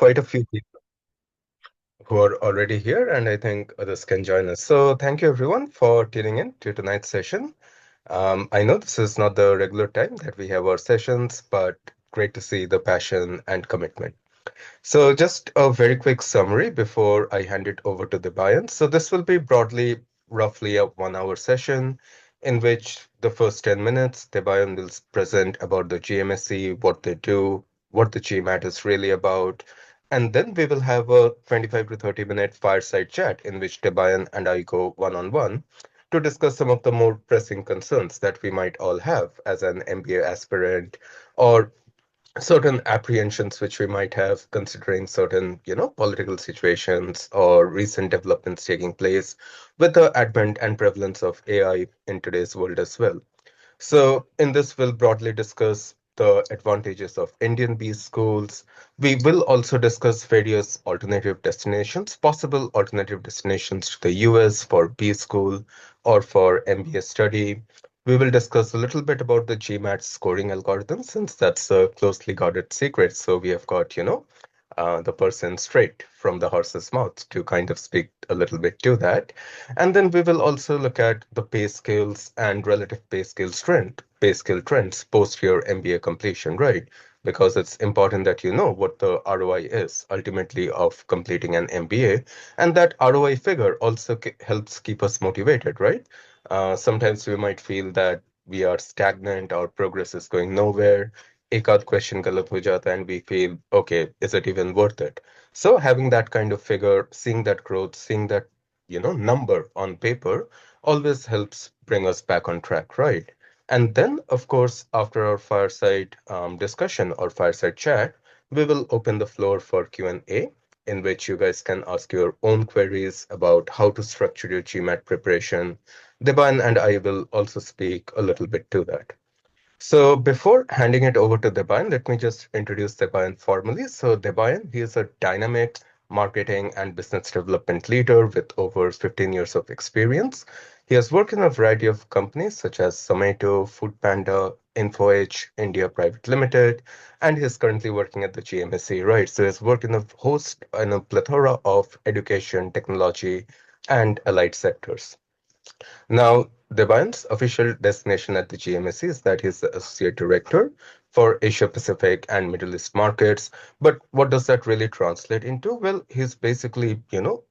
quite a few people who are already here, and I think others can join us. So thank you everyone for tuning in to tonight's session. I know this is not the regular time that we have our sessions, but great to see the passion and commitment. So just a very quick summary before I hand it over to Debaion. So this will be broadly roughly a 1 hour session in which the first 10 minutes, Debaion will present about the GMSC, what they do, what the GMAT is really about. And then we will have a 25 to 30-minute fireside chat in which Debaion and I go one-on-one to discuss some of the more pressing concerns that we might all have as an MBA aspirant or certain apprehensions which we might have considering certain, political situations or recent developments taking place with the advent and prevalence of AI in today's world as well. So in this, we'll broadly discuss the advantages of Indian B schools. We will also discuss various alternative destinations, possible alternative destinations to the US for B school or for MBA study. We will discuss a little bit about the GMAT scoring algorithm, since that's a closely guarded secret. So we have got, the person straight from the horse's mouth to kind of speak a little bit to that. And then we will also look at the pay scales and relative pay scale trends post your MBA completion, right? Because it's important that you know what the ROI is ultimately of completing an MBA. And that ROI figure also helps keep us motivated, right? Sometimes we might feel that we are stagnant, our progress is going nowhere. एक आध question गलत हो जाता है and we feel, okay, is it even worth it? So having that kind of figure, seeing that growth, seeing that, number on paper always helps bring us back on track, right? And then, of course, after our fireside discussion or fireside chat, we will open the floor for Q&A, in which you guys can ask your own queries about how to structure your GMAT preparation. Deban and I will also speak a little bit to that. So before handing it over to Debaion, let me just introduce Debaion formally. So Debaion, he is a dynamic marketing and business development leader with over 15 years of experience. He has worked in a variety of companies such as Zomato, Foodpanda, InfoEdge, India Private Limited, and he is currently working at the GMSC, right? So he's worked in a plethora of education, technology, and allied sectors. Now, Debayan's official designation at the GMAC is that he's the Associate Director for Asia Pacific and Middle East markets. But what does that really translate into? Well, he's basically,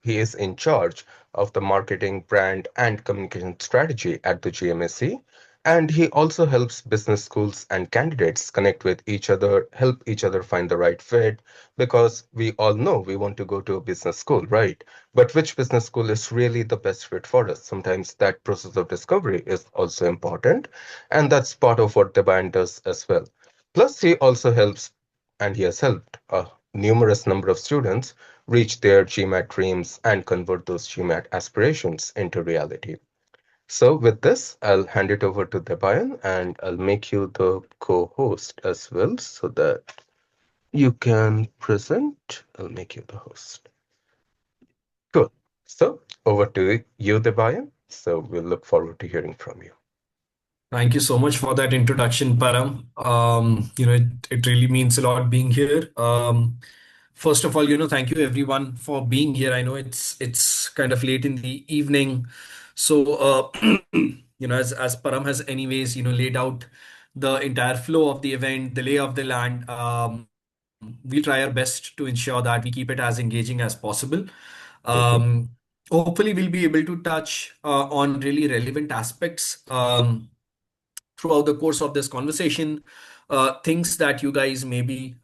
he is in charge of the marketing, brand, and communication strategy at the GMAC. And he also helps business schools and candidates connect with each other, help each other find the right fit, because we all know we want to go to a business school, right? But which business school is really the best fit for us? Sometimes that process of discovery is also important, and that's part of what the band does as well. Plus, he also helps, and he has helped a numerous number of students reach their GMAT dreams and convert those GMAT aspirations into reality. So with this, I'll hand it over to Debayan and I'll make you the co-host as well so that you can present. I'll make you the host. Cool. So over to you, Debayan. So we'll look forward to hearing from you. Thank you so much for that introduction, Param. It really means a lot being here. First of all, thank you everyone for being here. I know it's kind of late in the evening. So, as Param has anyways, laid out the entire flow of the event, the lay of the land, we'll try our best to ensure that we keep it as engaging as possible. Hopefully, we'll be able to touch on really relevant aspects throughout the course of this conversation, things that you guys may be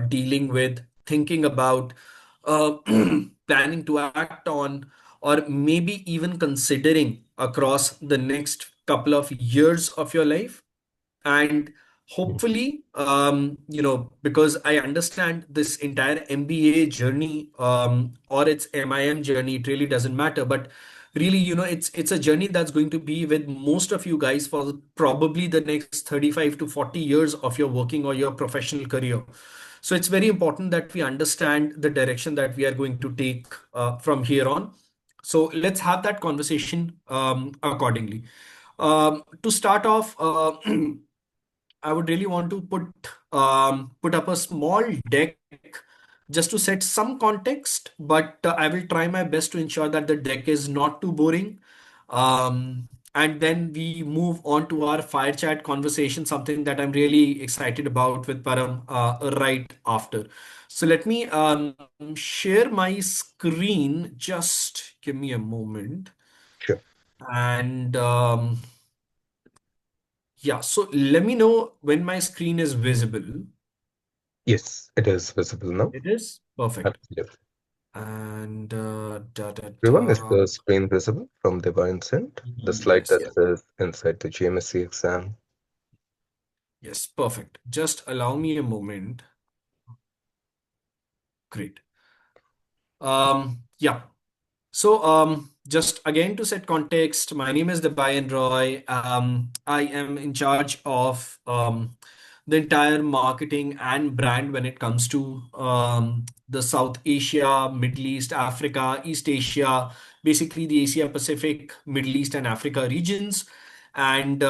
dealing with, thinking about, planning to act on, or maybe even considering across the next couple of years of your life. And hopefully, because I understand this entire MBA journey or its MIM journey, it really doesn't matter. But really, it's a journey that's going to be with most of you guys for probably the next 35 to 40 years of your working or your professional career. So it's very important that we understand the direction that we are going to take from here on. So let's have that conversation accordingly. To start off, I would really want to put up a small deck just to set some context, but I will try my best to ensure that the deck is not too boring. And then we move on to our fire chat conversation, something that I'm really excited about with Param right after. So let me share my screen. Just give me a moment. Sure. And yeah, so let me know when my screen is visible. Yes, it is visible now. It is perfect. Absolutely. And Everyone, is the screen visible from Debaion end? The slide yes, that yes, says inside the GMAC exam. yes, perfect. Just allow me a moment. Great. Yeah. So, just again to set context, my name is Debaion Roy. I am in charge of the entire marketing and brand when it comes to the South Asia, Middle East, Africa, East Asia, basically the Asia Pacific, Middle East, and Africa regions. And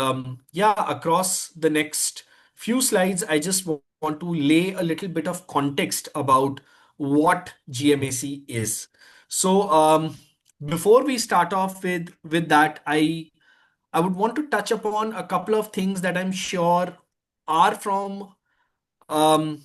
yeah, across the next few slides, I just want to lay a little bit of context about what GMAC is. So, before we start off with that, I would want to touch upon a couple of things that I'm sure are from um,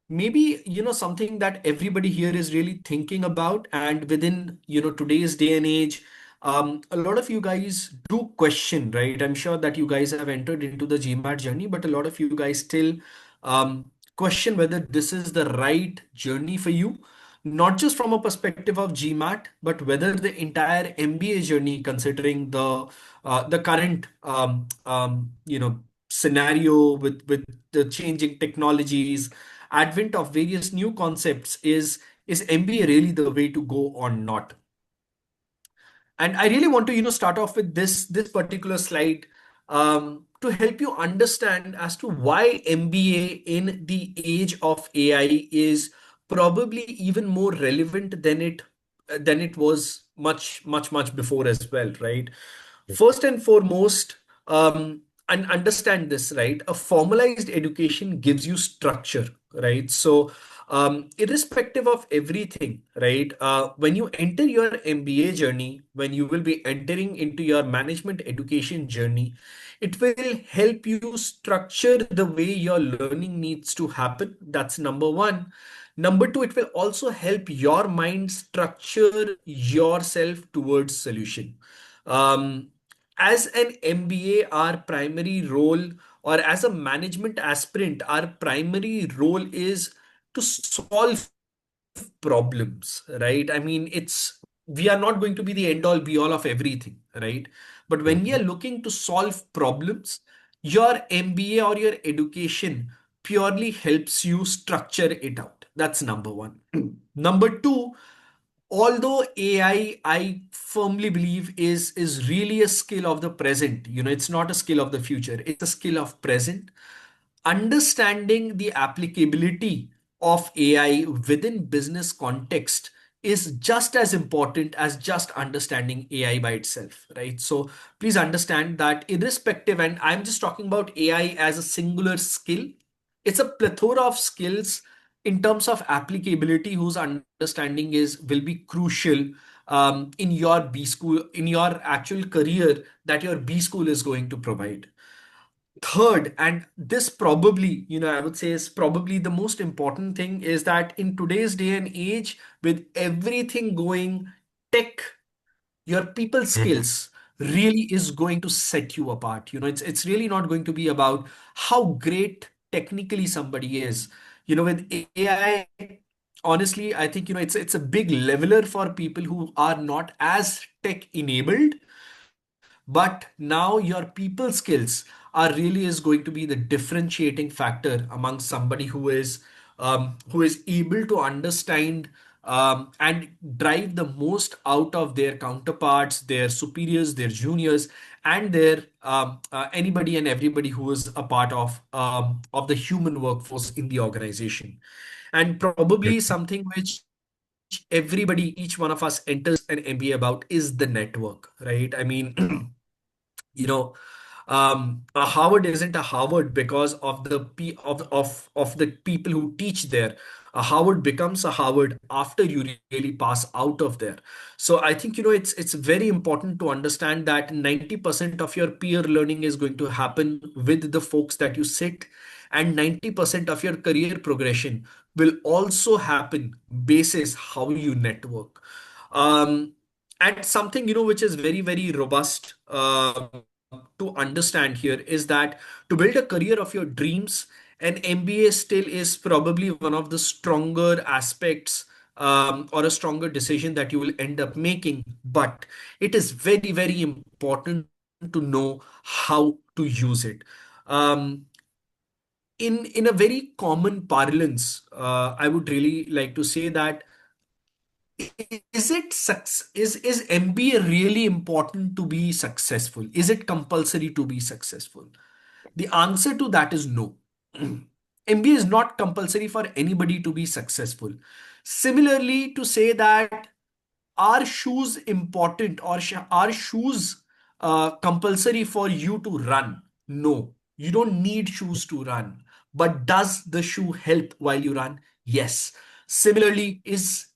maybe something that everybody here is really thinking about, and within today's day and age, a lot of you guys do question, right? I'm sure that you guys have entered into the GMAT journey, but a lot of you guys still question whether this is the right journey for you, not just from a perspective of GMAT, but whether the entire MBA journey, considering the current scenario with the changing technologies, advent of various new concepts, is MBA really the way to go or not? And I really want to start off with this particular slide to help you understand as to why MBA in the age of AI is probably even more relevant than it was much before as well, right? First and foremost, and understand this, right? A formalized education gives you structure, right? So, irrespective of everything, right? When you enter your MBA journey, when you will be entering into your management education journey, it will help you structure the way your learning needs to happen. That's number one. Number two, it will also help your mind structure yourself towards solution. Um, as an MBA, our primary role, or as a management aspirant, our primary role is to solve problems, right? I mean, we are not going to be the end all be all of everything, right? But when we Mhm. are looking to solve problems, your MBA or your education purely helps you structure it out. That's number one. Number two, although I firmly believe is really a skill of the present. It's not a skill of the future. It's a skill of present. Understanding the applicability of AI within business context is just as important as just understanding AI by itself, right? So please understand that irrespective, and I'm just talking about AI as a singular skill, it's a plethora of skills in terms of applicability whose understanding is will be crucial in your B school, in your actual career that your B school is going to provide. Third, and this probably, I would say is probably the most important thing, is that in today's day and age, with everything going tech, your people Mhm. skills really is going to set you apart. It's really not going to be about how great technically somebody is. With AI, honestly, I think it's a big leveler for people who are not as tech enabled, but now your people skills are really is going to be the differentiating factor among somebody who is able to understand and drive the most out of their counterparts, their superiors, their juniors, and their anybody and everybody who is a part of the human workforce in the organization. And probably something which everybody, each one of us enters an MBA about is the network, right? I mean, you know, A Harvard isn't a Harvard because of the people who teach there. A Harvard becomes a Harvard after you really pass out of there. So I think, it's very important to understand that 90% of your peer learning is going to happen with the folks that you sit, and 90% of your career progression will also happen basis how you network. Um, and something, which is very, very robust to understand here is that to build a career of your dreams, an MBA still is probably one of the stronger aspects, or a stronger decision that you will end up making. But it is very, very important to know how to use it. Um, in a very common parlance, I would really like to say that is MBA really important to be successful? Is it compulsory to be successful? The answer to that is no. MBA is not compulsory for anybody to be successful. Similarly, to say that are shoes important, or are shoes compulsory for you to run? No, you don't need shoes to run. But does the shoe help while you run? Yes. Similarly, is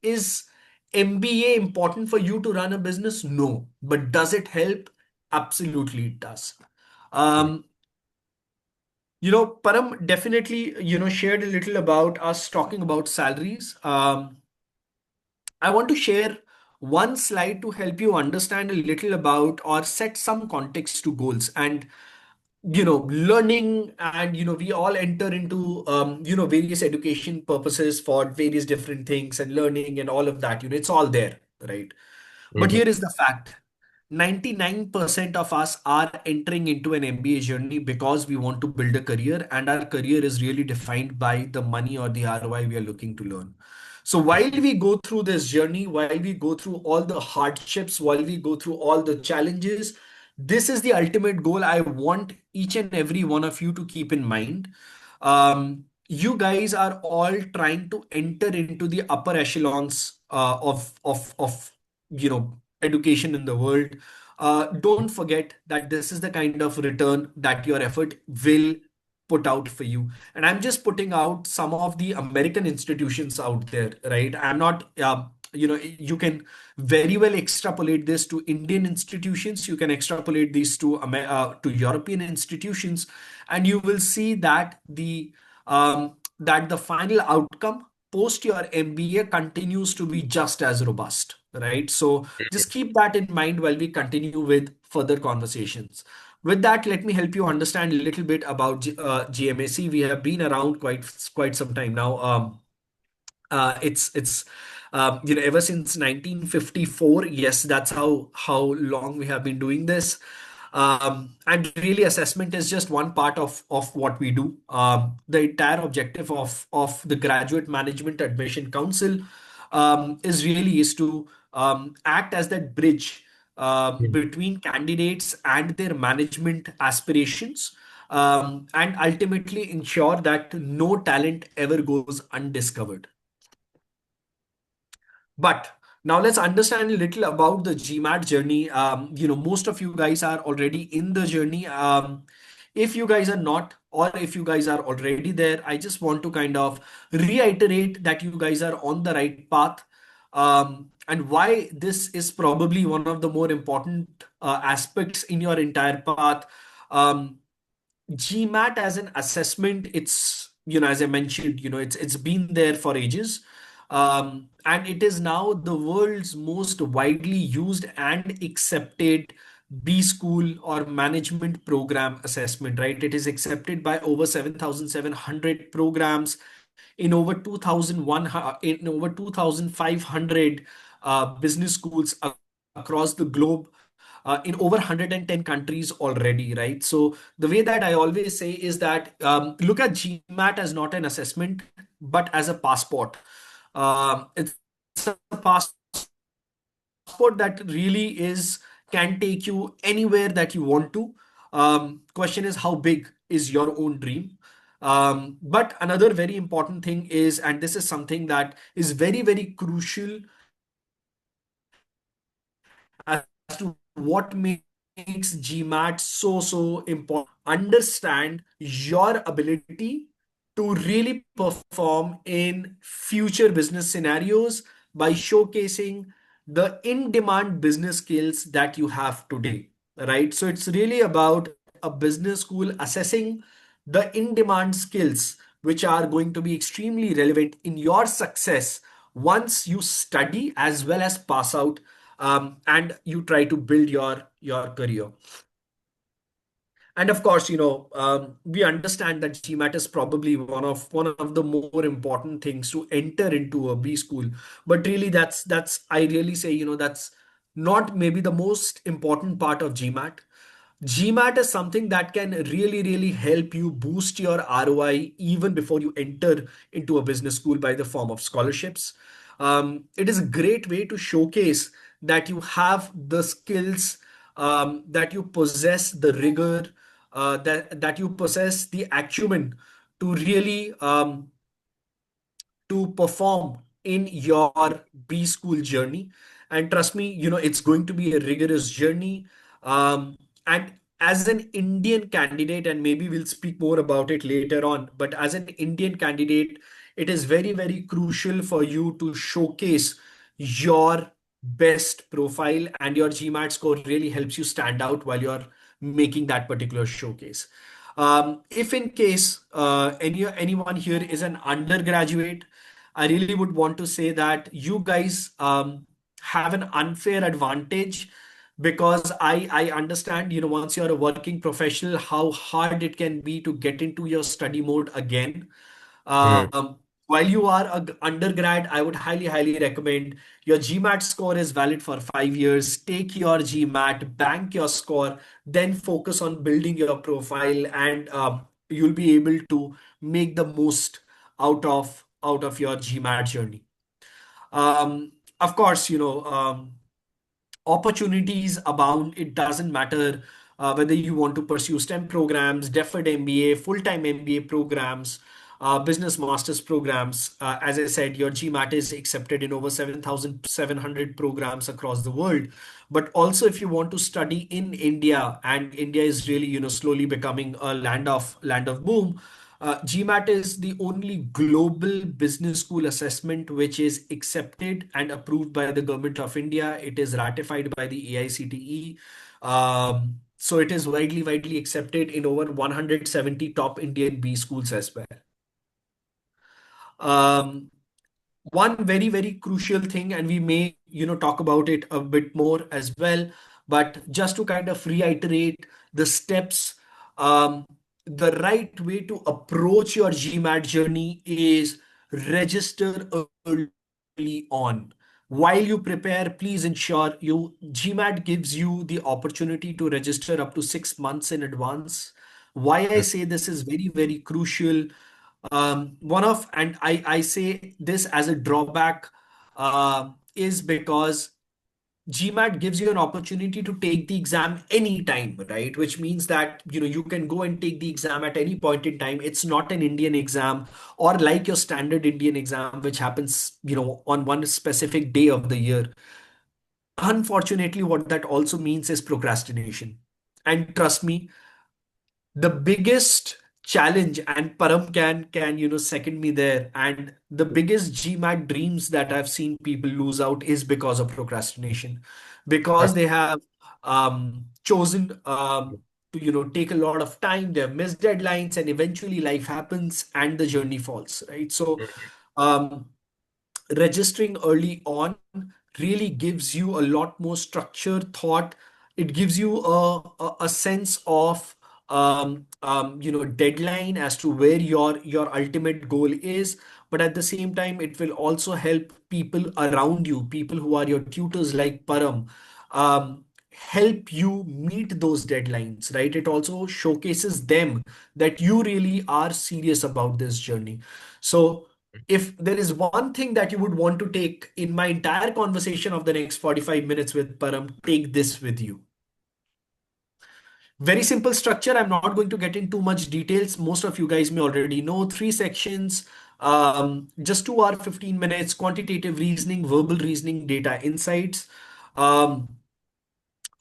MBA important for you to run a business? No. But does it help? Absolutely, it does. Um, Param definitely, shared a little about us talking about salaries. I want to share one slide to help you understand a little about or set some context to goals. And learning, and we all enter into various education purposes for various different things, and learning and all of that, it's all there, right? But Mm-hmm. here is the fact: 99% of us are entering into an MBA journey because we want to build a career, and our career is really defined by the money or the ROI we are looking to learn. So while we go through this journey, while we go through all the hardships, while we go through all the challenges, this is the ultimate goal I want each and every one of you to keep in mind. You guys are all trying to enter into the upper echelons of education in the world. Don't forget that this is the kind of return that your effort will put out for you. And I'm just putting out some of the American institutions out there, right? I'm not, you can very well extrapolate this to Indian institutions. You can extrapolate these to European institutions, and you will see that the final outcome post your MBA continues to be just as robust, right? So just keep that in mind while we continue with further conversations. With that, let me help you understand a little bit about GMAC. We have been around quite some time now. It's ever since 1954. Yes, that's how long we have been doing this. And really, assessment is just one part of what we do. The entire objective of the Graduate Management Admission Council is to act as that bridge between candidates and their management aspirations, and ultimately ensure that no talent ever goes undiscovered. But now let's understand a little about the GMAT journey. Most of you guys are already in the journey. If you guys are not, or if you guys are already there, I just want to kind of reiterate that you guys are on the right path. And why this is probably one of the more important aspects in your entire path. Um, GMAT as an assessment, it's, as I mentioned, it's been there for ages. And it is now the world's most widely used and accepted B school or management program assessment, right? It is accepted by over 7,700 programs in over 2,500 business schools across the globe, in over 110 countries already, right? So the way that I always say is that, look at GMAT as not an assessment, but as a passport. It's a passport that really is can take you anywhere that you want to. Question is, how big is your own dream? But another very important thing is, and this is something that is very, very crucial as to what makes makes GMAT so important. Understand your ability to really perform in future business scenarios by showcasing the in-demand business skills that you have today, right? So it's really about a business school assessing the in-demand skills which are going to be extremely relevant in your success once you study as well as pass out, and you try to build your career. And of course, we understand that GMAT is probably one of the more important things to enter into a B school. But really, that's I really say, that's not maybe the most important part of GMAT. GMAT is something that can really, really help you boost your ROI even before you enter into a business school by the form of scholarships. It is a great way to showcase that you have the skills, that you possess the rigor, that you possess the acumen to really to perform in your B school journey. And trust me, it's going to be a rigorous journey. And as an Indian candidate, and maybe we'll speak more about it later on, but as an Indian candidate, it is very, very crucial for you to showcase your best profile, and your GMAT score really helps you stand out while you're making that particular showcase. If in case anyone here is an undergraduate, I really would want to say that you guys have an unfair advantage, because I understand, once you're a working professional, how hard it can be to get into your study mode again. Mm. Um, while you are an undergrad, I would highly, highly recommend your GMAT score is valid for 5 years. Take your GMAT, bank your score, then focus on building your profile, and you'll be able to make the most out of your GMAT journey. Of course, opportunities abound. It doesn't matter whether you want to pursue STEM programs, deferred MBA, full-time MBA programs, business masters programs. As I said, your GMAT is accepted in over 7,700 programs across the world. But also, if you want to study in India, and India is really, slowly becoming a land of boom, GMAT is the only global business school assessment which is accepted and approved by the government of India. It is ratified by the AICTE. So it is widely, widely accepted in over 170 top Indian B schools as well. Um, One very, very crucial thing, and we may, talk about it a bit more as well, but just to kind of reiterate the steps, um, the right way to approach your GMAT journey is register early on. While you prepare, please ensure GMAT gives you the opportunity to register up to 6 months in advance. Why I say this is very, very crucial, and I say this as a drawback, is because GMAT gives you an opportunity to take the exam anytime, right? Which means that you can go and take the exam at any point in time. It's not an Indian exam, or like your standard Indian exam, which happens on one specific day of the year. Unfortunately, what that also means is procrastination. And trust me, the biggest challenge, and Param can second me there, and the biggest GMAT dreams that I've seen people lose out is because of procrastination, because they have chosen to take a lot of time, they have missed deadlines, and eventually life happens and the journey falls, right? So um, registering early on really gives you a lot more structure, thought. It gives you a sense of deadline as to where your ultimate goal is. But at the same time, it will also help people around you, people who are your tutors like Param, help you meet those deadlines, right? It also showcases them that you really are serious about this journey. So if there is one thing that you would want to take in my entire conversation of the next 45 minutes with Param, take this with you. Very simple structure. I'm not going to get into much details. Most of you guys may already know. Three sections, just 2 hour, 15 minutes, quantitative reasoning, verbal reasoning, data insights. Um,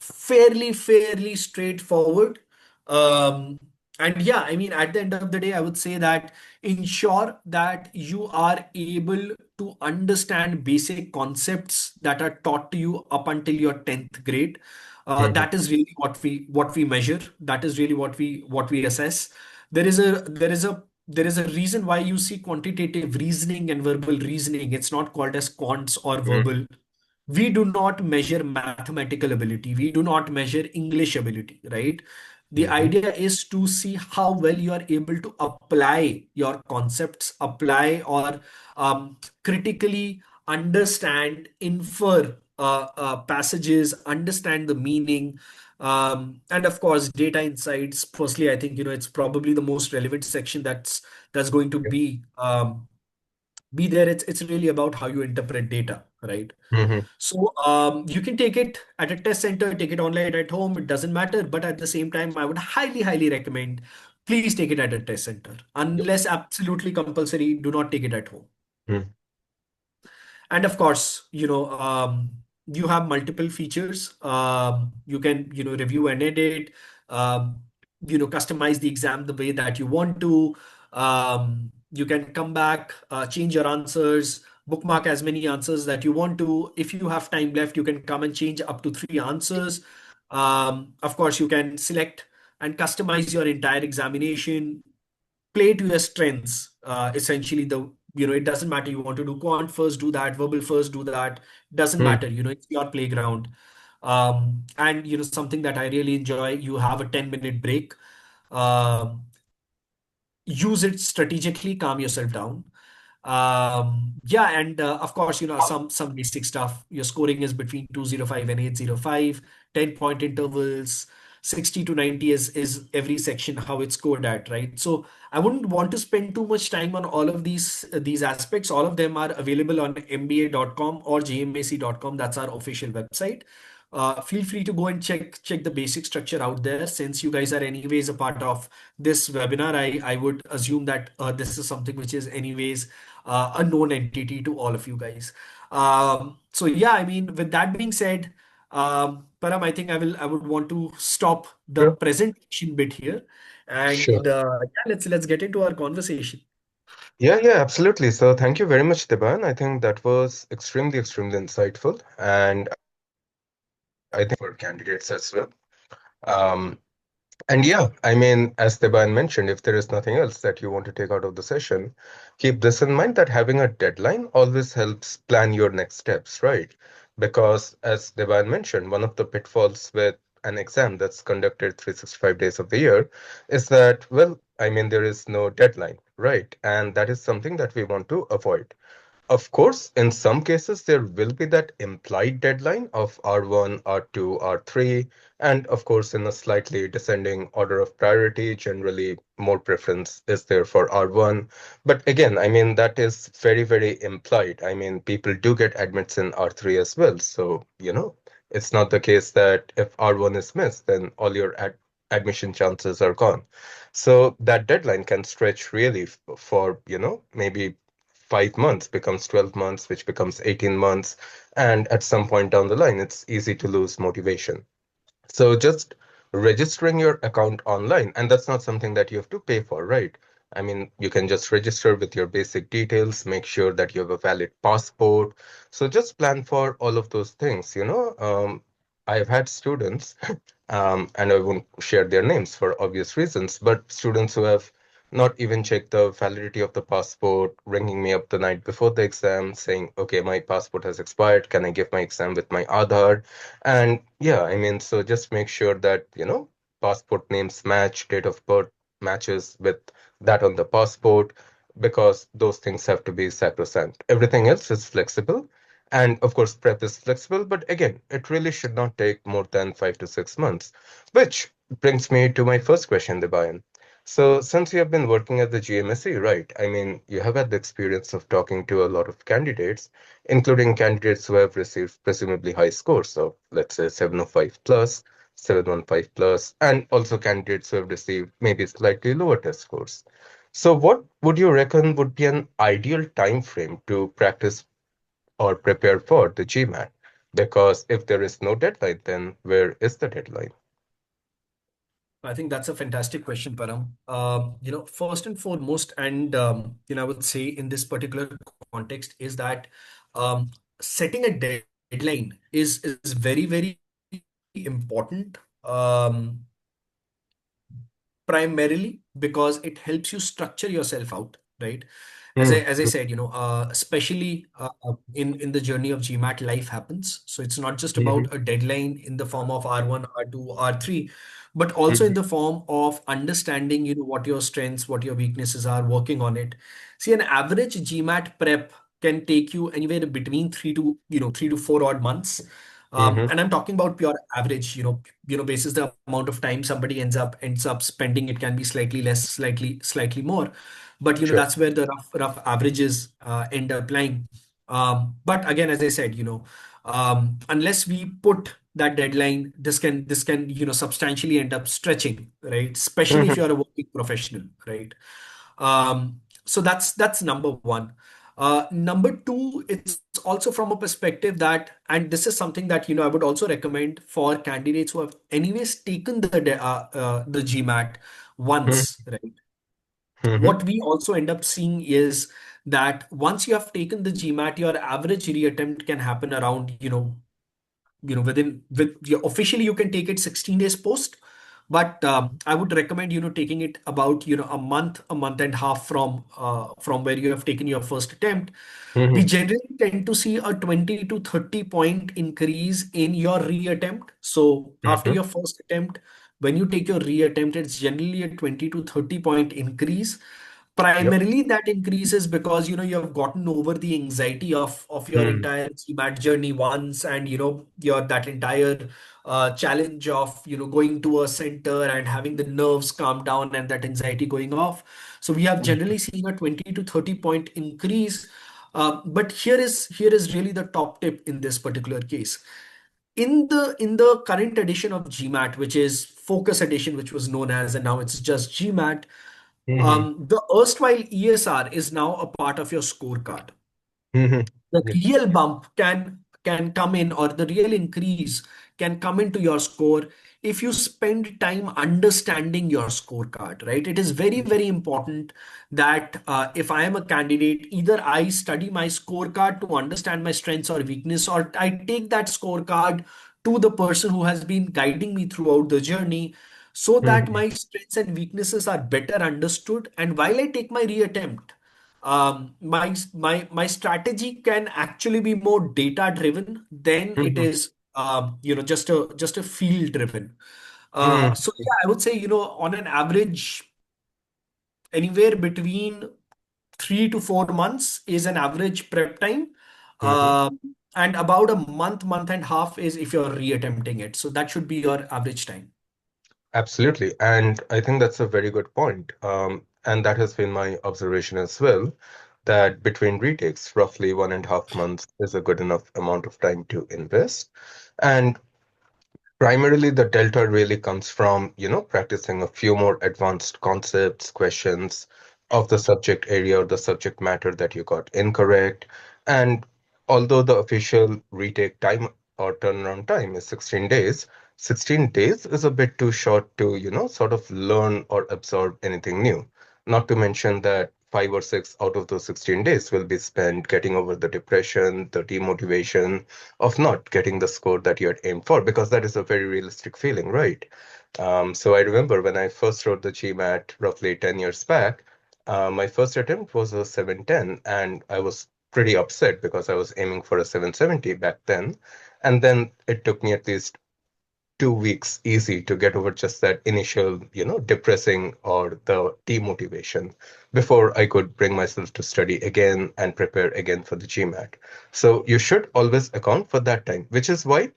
fairly straightforward. Um, and yeah, I mean, at the end of the day, I would say that ensure that you are able to understand basic concepts that are taught to you up until your 10th grade. Mhm. That is really what we measure. That is really what we assess. There is a reason why you see quantitative reasoning and verbal reasoning. It's not called as quants or Mhm. verbal. We do not measure mathematical ability. We do not measure English ability, right? The Mhm. idea is to see how well you are able to apply your concepts, apply or critically understand, infer passages, understand the meaning, and of course, data insights. Firstly, I think it's probably the most relevant section that's going to be there. It's really about how you interpret data, right? Mhm. So you can take it at a test center, take it online at home, it doesn't matter. But at the same time, I would highly recommend please take it at a test center. Yep. Unless absolutely compulsory, do not take it at home. Mhm. And of course, you have multiple features. You can, review and edit, um, customize the exam the way that you want to. You can come back, change your answers, bookmark as many answers that you want to. If you have time left, you can come and change up to 3 answers. Of course, you can select and customize your entire examination, play to your strengths. Essentially, it doesn't matter. You want to do quant first, do that. Verbal first, do that. Doesn't matter. Mhm. It's your playground. And something that I really enjoy. You have a 10-minute break. Um, Use it strategically, calm yourself down. Yeah, and of course, some basic stuff. Your scoring is between 205 and 805, 10-point intervals, 60 to 90 is every section how it's scored at, right? So I wouldn't want to spend too much time on all of these aspects. All of them are available on mba.com or gmac.com. That's our official website. Feel free to go and check the basic structure out there. Since you guys are anyways a part of this webinar, I would assume that this is something which is anyways a known entity to all of you guys. So yeah, I mean, with that being said, Param, I think I would want to stop the Sure. presentation bit here, Sure. and yeah, let's get into our conversation. Yeah, yeah, absolutely. So thank you very much, Debaion. I think that was extremely insightful, and I think for candidates as well. Um, And yeah, I mean, as Deban mentioned, if there is nothing else that you want to take out of the session, keep this in mind that having a deadline always helps plan your next steps, right? Because as Deban mentioned, one of the pitfalls with an exam that's conducted 365 days of the year is that, well, I mean, there is no deadline, right? And that is something that we want to avoid. Of course, in some cases, there will be that implied deadline of R1, R2, R3, and of course, in a slightly descending order of priority, generally more preference is there for R1. But again, I mean, that is very implied. I mean, people do get admits in R3 as well. So, it's not the case that if R1 is missed, then all your admission chances are gone. So that deadline can stretch really for, maybe 5 months becomes 12 months, which becomes 18 months. And at some point down the line, it's easy to lose motivation. So just registering your account online, and that's not something that you have to pay for, right? I mean, you can just register with your basic details, make sure that you have a valid passport. So just plan for all of those things. I've had students, and I won't share their names for obvious reasons, but students who have not even checked the validity of the passport, ringing me up the night before the exam, saying, okay, my passport has expired. Can I give my exam with my Aadhaar? And yeah, I mean, so just make sure that, passport names match, date of birth matches with that on the passport, because those things have to be sacrosanct. Everything else is flexible. And of course, prep is flexible, but again, it really should not take more than 5 to 6 months, which brings me to my first question, Debayan. So, since you have been working at the GMSC, right? I mean, you have had the experience of talking to a lot of candidates, including candidates who have received presumably high scores, so let's say 705 plus, 715 plus, and also candidates who have received maybe slightly lower test scores. So, what would you reckon would be an ideal time frame to practice or prepare for the GMAT? Because if there is no deadline, then where is the deadline? I think that's a fantastic question, Param. First and foremost, and I would say in this particular context is that um, setting a deadline is very, very important. Primarily because it helps you structure yourself out, right? As I Mm-hmm. said, especially in the journey of GMAT, life happens. So it's not just Mm-hmm. about a deadline in the form of R1, R2, R3, but also Mm-hmm. in the form of understanding, what your strengths, what your weaknesses are, working on it. See, an average GMAT prep can take you anywhere between 3 to 4 odd months. Mm-hmm. And I'm talking about pure average, basis the amount of time somebody ends up spending. It can be slightly less, slightly more, but Sure. that's where the rough averages end up lying. But again, as I said, unless we put that deadline, this can substantially end up stretching, right? Especially if Mm-hmm. you're a working professional, right? So that's number one. Number two, it's also from a perspective that, and this is something that I would also recommend for candidates who have anyways taken the GMAT once, right? Mm-hmm. What we also end up seeing is that once you have taken the GMAT, your average reattempt can happen around, officially you can take it 16 days post, but I would recommend taking it about a month and a half from where you have taken your first attempt. We Mm-hmm. generally tend to see a 20 to 30 point increase in your reattempt. So after Mm-hmm. your first attempt, when you take your reattempt, it's generally a 20 to 30 point increase. Yep. Primarily, that increases because you have gotten over the anxiety of your Mm-hmm. entire GMAT journey once, and your that entire challenge of going to a center and having the nerves calm down and that anxiety going off. So we have generally seen a 20 to 30 point increase. But here is really the top tip in this particular case. In the current edition of GMAT, which is Focus Edition, which was known as, and now it's just GMAT, Mm-hmm. the erstwhile ESR is now a part of your scorecard. Mm-hmm. The Yep. real bump can come in, or the real increase can come into your score if you spend time understanding your scorecard, right? It is very, very important that if I am a candidate, either I study my scorecard to understand my strengths or weakness, or I take that scorecard to the person who has been guiding me throughout the journey, so that Mm-hmm. my strengths and weaknesses are better understood. And while I take my reattempt, my strategy can actually be more data driven than it Mm-hmm. is just a field driven. So Mm-hmm. yeah, I would say on an average, anywhere between 3 to 4 months is an average prep time. Mm-hmm. Um, and about a month and a half is if you're reattempting it. So that should be your average time. Absolutely. And I think that's a very good point. And that has been my observation as well, that between retakes, roughly 1.5 months is a good enough amount of time to invest. And primarily, the delta really comes from, practicing a few more advanced concepts, questions of the subject area or the subject matter that you got incorrect. And although the official retake time or turnaround time is 16 days, 16 days is a bit too short to, sort of learn or absorb anything new. Not to mention that 5 or 6 out of those 16 days will be spent getting over the depression, the demotivation, of not getting the score that you had aimed for, because that is a very realistic feeling, right? So I remember when I first wrote the GMAT roughly 10 years back, my first attempt was a 710, and I was pretty upset because I was aiming for a 770 back then. And then it took me at least 2 weeks easy to get over just that initial, depressing or the demotivation before I could bring myself to study again and prepare again for the GMAT. So you should always account for that time, which is why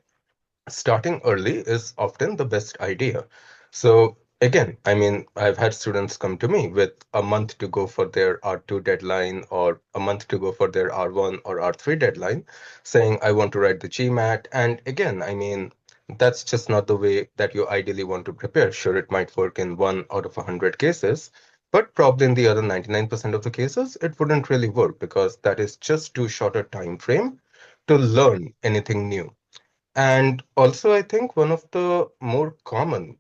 starting early is often the best idea. So again, I mean, I've had students come to me with a month to go for their R2 deadline or a month to go for their R1 or R3 deadline, saying, I want to write the GMAT. And again, I mean, that's just not the way that you ideally want to prepare. Sure, it might work in 1 out of 100 cases, but probably in the other 99% of the cases, it wouldn't really work because that is just too short a time frame to learn anything new. And also, I think one of the more common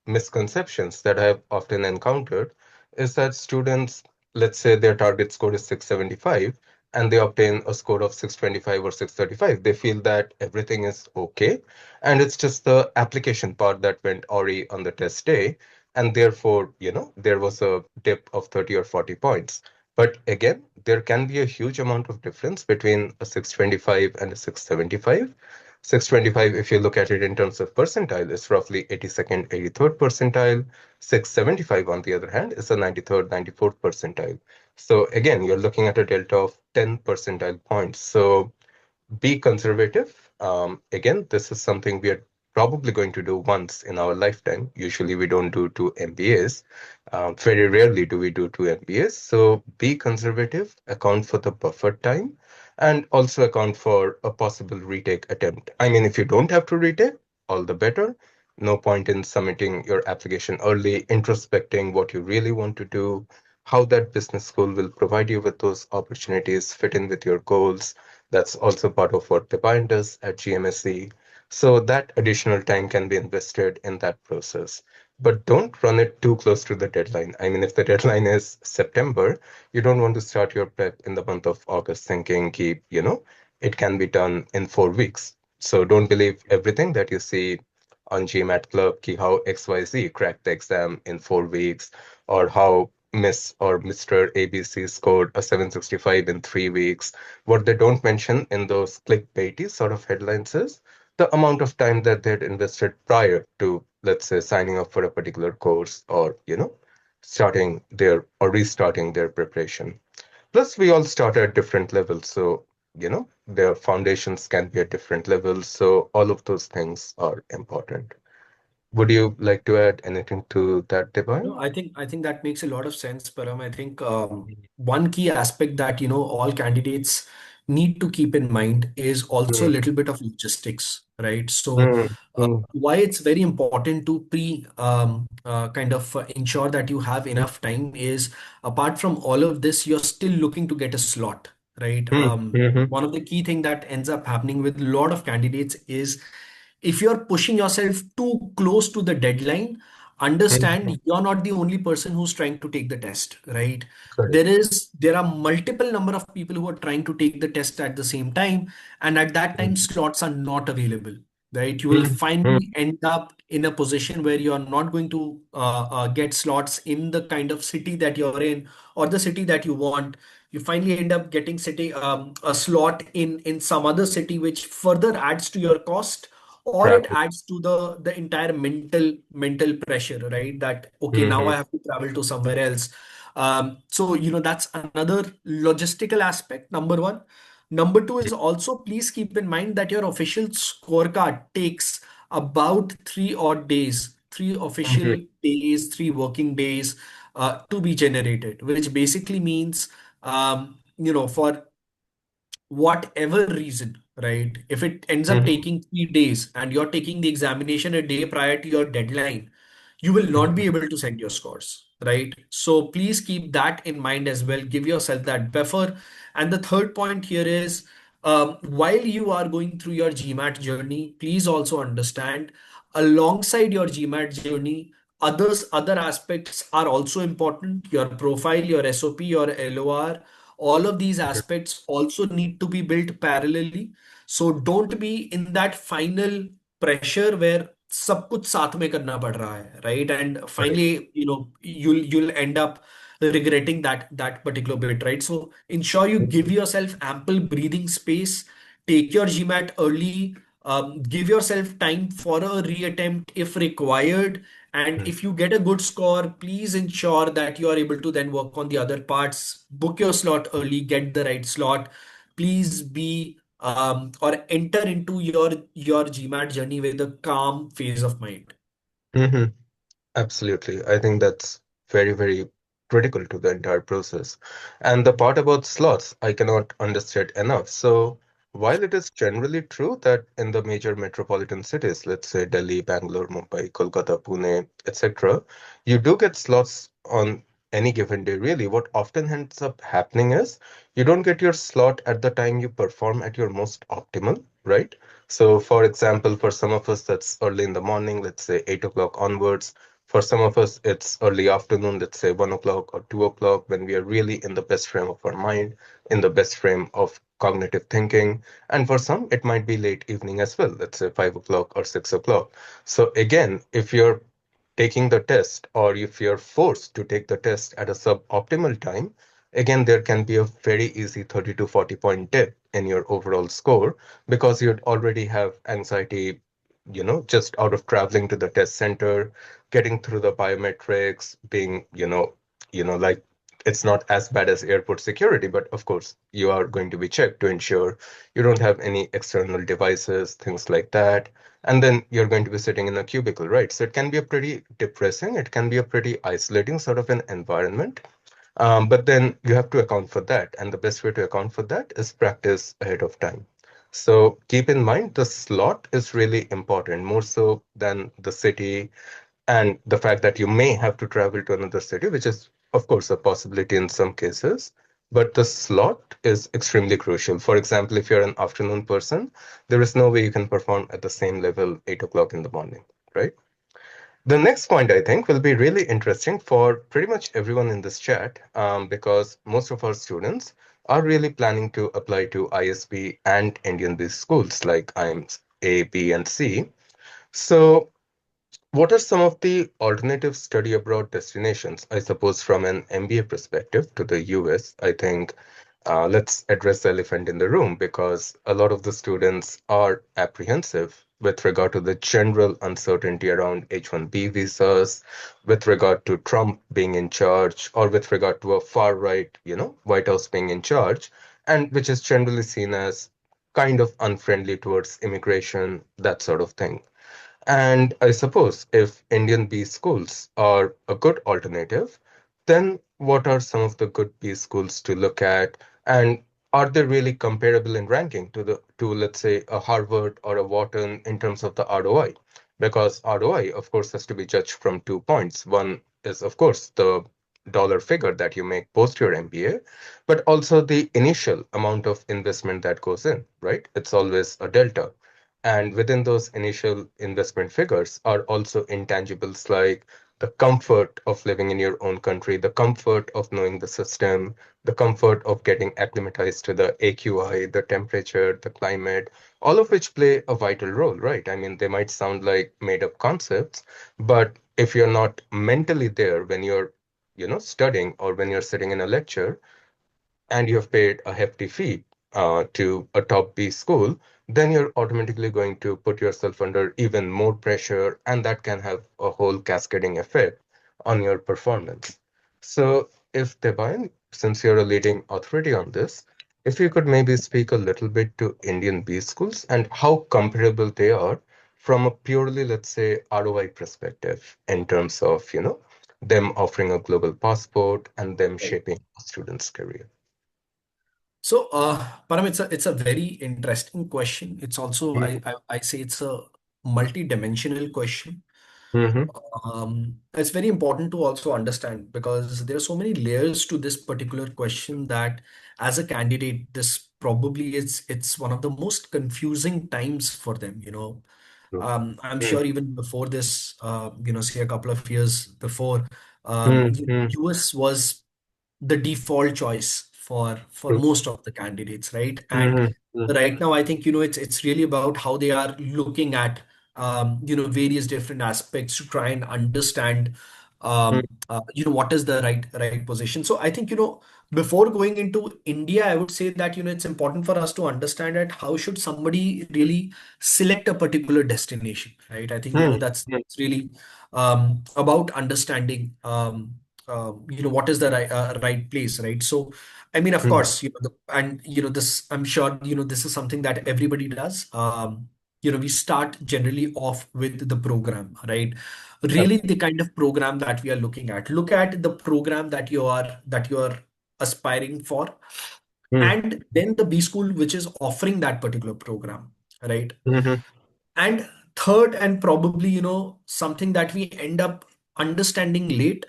misconceptions that I've often encountered is that students, let's say their target score is 675 and they obtain a score of 625 or 635. They feel that everything is okay and it's just the application part that went awry on the test day. And therefore, there was a dip of 30 or 40 points. But again, there can be a huge amount of difference between a 625 and a 675. 625, if you look at it in terms of percentile, is roughly 82nd, 83rd percentile. 675, on the other hand, is a 93rd, 94th percentile. So again, you're looking at a delta of 10 percentile points. So be conservative. Again, this is something we are probably going to do once in our lifetime. Usually we don't do two MBAs. Very rarely do we do two MBAs. So be conservative, account for the buffer time, and also account for a possible retake attempt. I mean, if you don't have to retake, all the better. No point in submitting your application early, introspecting what you really want to do, how that business school will provide you with those opportunities, fit in with your goals. That's also part of what Debaion does at GMSC. So that additional time can be invested in that process. But don't run it too close to the deadline. I mean, if the deadline is September, you don't want to start your prep in the month of August thinking, it can be done in 4 weeks. So don't believe everything that you see on GMAT Club, how XYZ cracked the exam in 4 weeks, or how Miss or Mr. ABC scored a 765 in 3 weeks. What they don't mention in those clickbaity sort of headlines is the amount of time that they had invested prior to, let's say, signing up for a particular course or, starting their or restarting their preparation. Plus, we all start at different levels. So, their foundations can be at different levels. So, all of those things are important. Would you like to add anything to that, No, Divine? I think that makes a lot of sense, Param. I think one key aspect that all candidates need to keep in mind is also a Mm, little bit of logistics, right? So mm, mm, why it's very important to pre kind of ensure that you have enough time is apart from all of this, you're still looking to get a slot, right? mm, mhm, One of the key thing that ends up happening with a lot of candidates is if you're pushing yourself too close to the deadline, mhm. understand you're not the only person who's trying to take the test, right? Correct. There are multiple number of people who are trying to take the test at the same time, and at that time Mm, slots are not available, right? You will mm, mm. finally end up in a position where you are not going to get slots in the kind of city that you're in or the city that you want. You finally end up getting a slot in some other city, which further adds to your cost, or it Travel. adds to the entire mental pressure, right? That okay, now Mhm, I have to travel to somewhere else. So that's another logistical aspect, number one. Number two is also please keep in mind that your official scorecard takes about 3 odd days, three mhm, official days, 3 working days to be generated, which basically means for whatever reason, right? If it ends up mhm, taking 3 days and you're taking the examination a day prior to your deadline, you will not be mhm, able to send your scores, right? So please keep that in mind as well. Give yourself that buffer. And the third point here is while you are going through your GMAT journey, please also understand alongside your GMAT journey, other aspects are also important. Your profile, your SOP, your LOR, all of these mhm. aspects also need to be built parallelly. So don't be in that final pressure where सब कुछ साथ में करना पड़ रहा है, right? And Correct. finally, you'll end up regretting that particular bit, right? So ensure you give yourself ample breathing space, take your GMAT early, give yourself time for a reattempt if required, and Mhm, if you get a good score, please ensure that you are able to then work on the other parts. Book your slot early, get the right slot. Please be or enter into your GMAT journey with a calm phase of mind. mhm. Absolutely. I think that's very, very critical to the entire process. And the part about slots, I cannot understate enough. So, while it is generally true that in the major metropolitan cities, let's say Delhi, Bangalore, Mumbai, Kolkata, Pune, etc., you do get slots on any given day, really, what often ends up happening is you don't get your slot at the time you perform at your most optimal, right? So, for example, for some of us, that's early in the morning, let's say 8 o'clock onwards. For some of us, it's early afternoon, let's say 1 o'clock or 2 o'clock, when we are really in the best frame of our mind, in the best frame of cognitive thinking. And for some, it might be late evening as well, let's say 5 o'clock or 6 o'clock. So, again, if you're taking the test or if you're forced to take the test at a suboptimal time, again, there can be a very easy 30 to 40 point dip in your overall score because you'd already have anxiety, just out of traveling to the test center, getting through the biometrics, being, like it's not as bad as airport security, but of course, you are going to be checked to ensure you don't have any external devices, things like that. And then you're going to be sitting in a cubicle, right? So it can be a pretty depressing, it can be a pretty isolating sort of an environment. But then you have to account for that. And the best way to account for that is practice ahead of time. So keep in mind the slot is really important, more so than the city and the fact that you may have to travel to another city, which is, of course, a possibility in some cases. But the slot is extremely crucial. For example, if you're an afternoon person, there is no way you can perform at the same level 8 o'clock in the morning, right? The next point I think will be really interesting for pretty much everyone in this chat because most of our students are really planning to apply to ISB and Indian-based schools like IIMS A, B, and C. So what are some of the alternative study abroad destinations, I suppose, from an MBA perspective to the US? I think let's address the elephant in the room because a lot of the students are apprehensive with regard to the general uncertainty around H-1B visas, with regard to Trump being in charge, or with regard to a far right, White House being in charge, and which is generally seen as kind of unfriendly towards immigration, that sort of thing. And I suppose if Indian B schools are a good alternative, then what are some of the good B schools to look at? And are they really comparable in ranking to let's say a Harvard or a Wharton in terms of the ROI? Because ROI, of course, has to be judged from 2 points. One is, of course, the dollar figure that you make post your MBA, but also the initial amount of investment that goes in, right? It's always a delta. And within those initial investment figures are also intangibles like the comfort of living in your own country, the comfort of knowing the system, the comfort of getting acclimatized to the AQI, the temperature, the climate, all of which play a vital role, right? I mean, they might sound like made up concepts, but if you're not mentally there when you're, studying or when you're sitting in a lecture, and you have paid a hefty fee to a top B school, then you're automatically going to put yourself under even more pressure, and that can have a whole cascading effect on your performance. So, if Debaion, since you're a leading authority on this, if you could maybe speak a little bit to Indian B schools and how comparable they are from a purely, let's say, ROI perspective in terms of, them offering a global passport and them shaping a student's career. So, Param, it's a very interesting question. It's also I say it's a multi-dimensional question. Mm-hmm. It's very important to also understand because there are so many layers to this particular question that as a candidate, this probably is it's one of the most confusing times for them, you know. I'm sure even before this, say a couple of years before, Mm-hmm. US was the default choice for most of the candidates, right? And Mm-hmm. right now, I think it's really about how they are looking at various different aspects to try and understand what is the right position. So I think before going into India, I would say that it's important for us to understand that how should somebody really select a particular destination, right? I think that's really about understanding what is the right place, right? So I mean, of Mm-hmm. course, and this, I'm sure this is something that everybody does. We start generally off with the program, right? Really the kind of program that we are looking at. Look at the program that you are aspiring for, and then the B school which is offering that particular program, right? Mm-hmm. And third, and probably something that we end up understanding late,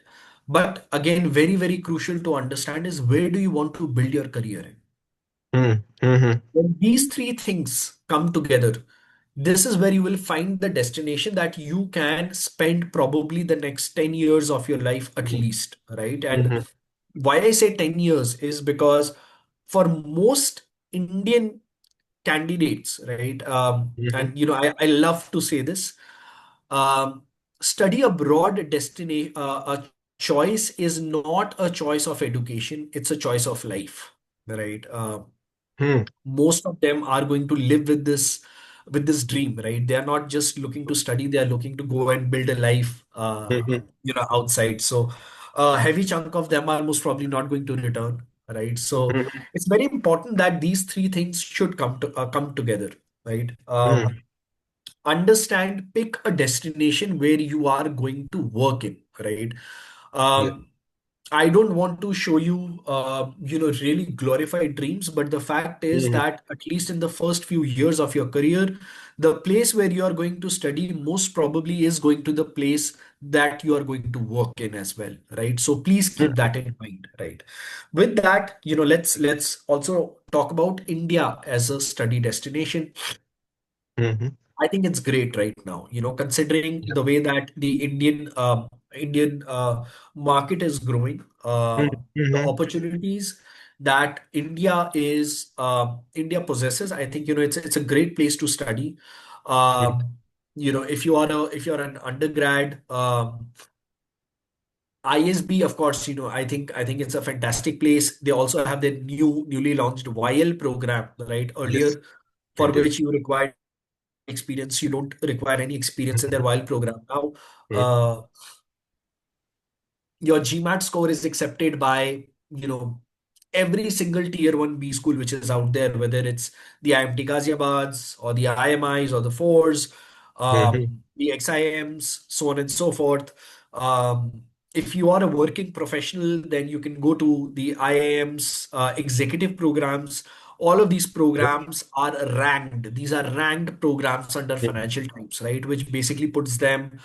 But again, very, very crucial to understand is where do you want to build your career in? mm, mhm, When these three things come together, this is where you will find the destination that you can spend probably the next 10 years of your life at mhm, least, right? And mhm, why I say 10 years is because for most Indian candidates, right? mhm, And I love to say this. Um, Study abroad destination, a choice is not a choice of education, it's a choice of life, right? mm, Most of them are going to live with this dream, right? They are not just looking to study, they are looking to go and build a life mhm, outside. So a heavy chunk of them are most probably not going to return, right? So mhm, it's very important that these three things should come together, right? mm. Understand, pick a destination where you are going to work in, right? Yeah. um, I don't want to show you, really glorified dreams, but the fact is Mhm, that at least in the first few years of your career, the place where you are going to study most probably is going to the place that you are going to work in as well, right? So please keep mm, that in mind, right? With that, let's also talk about India as a study destination. mhm. I think it's great right now, considering Yeah. the way that the Indian market is growing, Mm, the mhm, opportunities that India possesses. I think it's a great place to study. mm, If you're an undergrad, ISB, of course, I think it's a fantastic place. They also have their newly launched YL program, right? Yes, Earlier, I for do. which you required experience. You don't require any experience in their Mhm, while program. Now, mm, uh, your GMAT score is accepted by, every single tier 1 B school which is out there, whether it's the IMT Ghaziabad's or the IMIs or the fours, mhm, the XIMs, so on and so forth. If you are a working professional, then you can go to the IIM's executive programs. All of these sure. programs are ranked. These are ranked programs under Mhm, Financial Times, right? Which basically puts them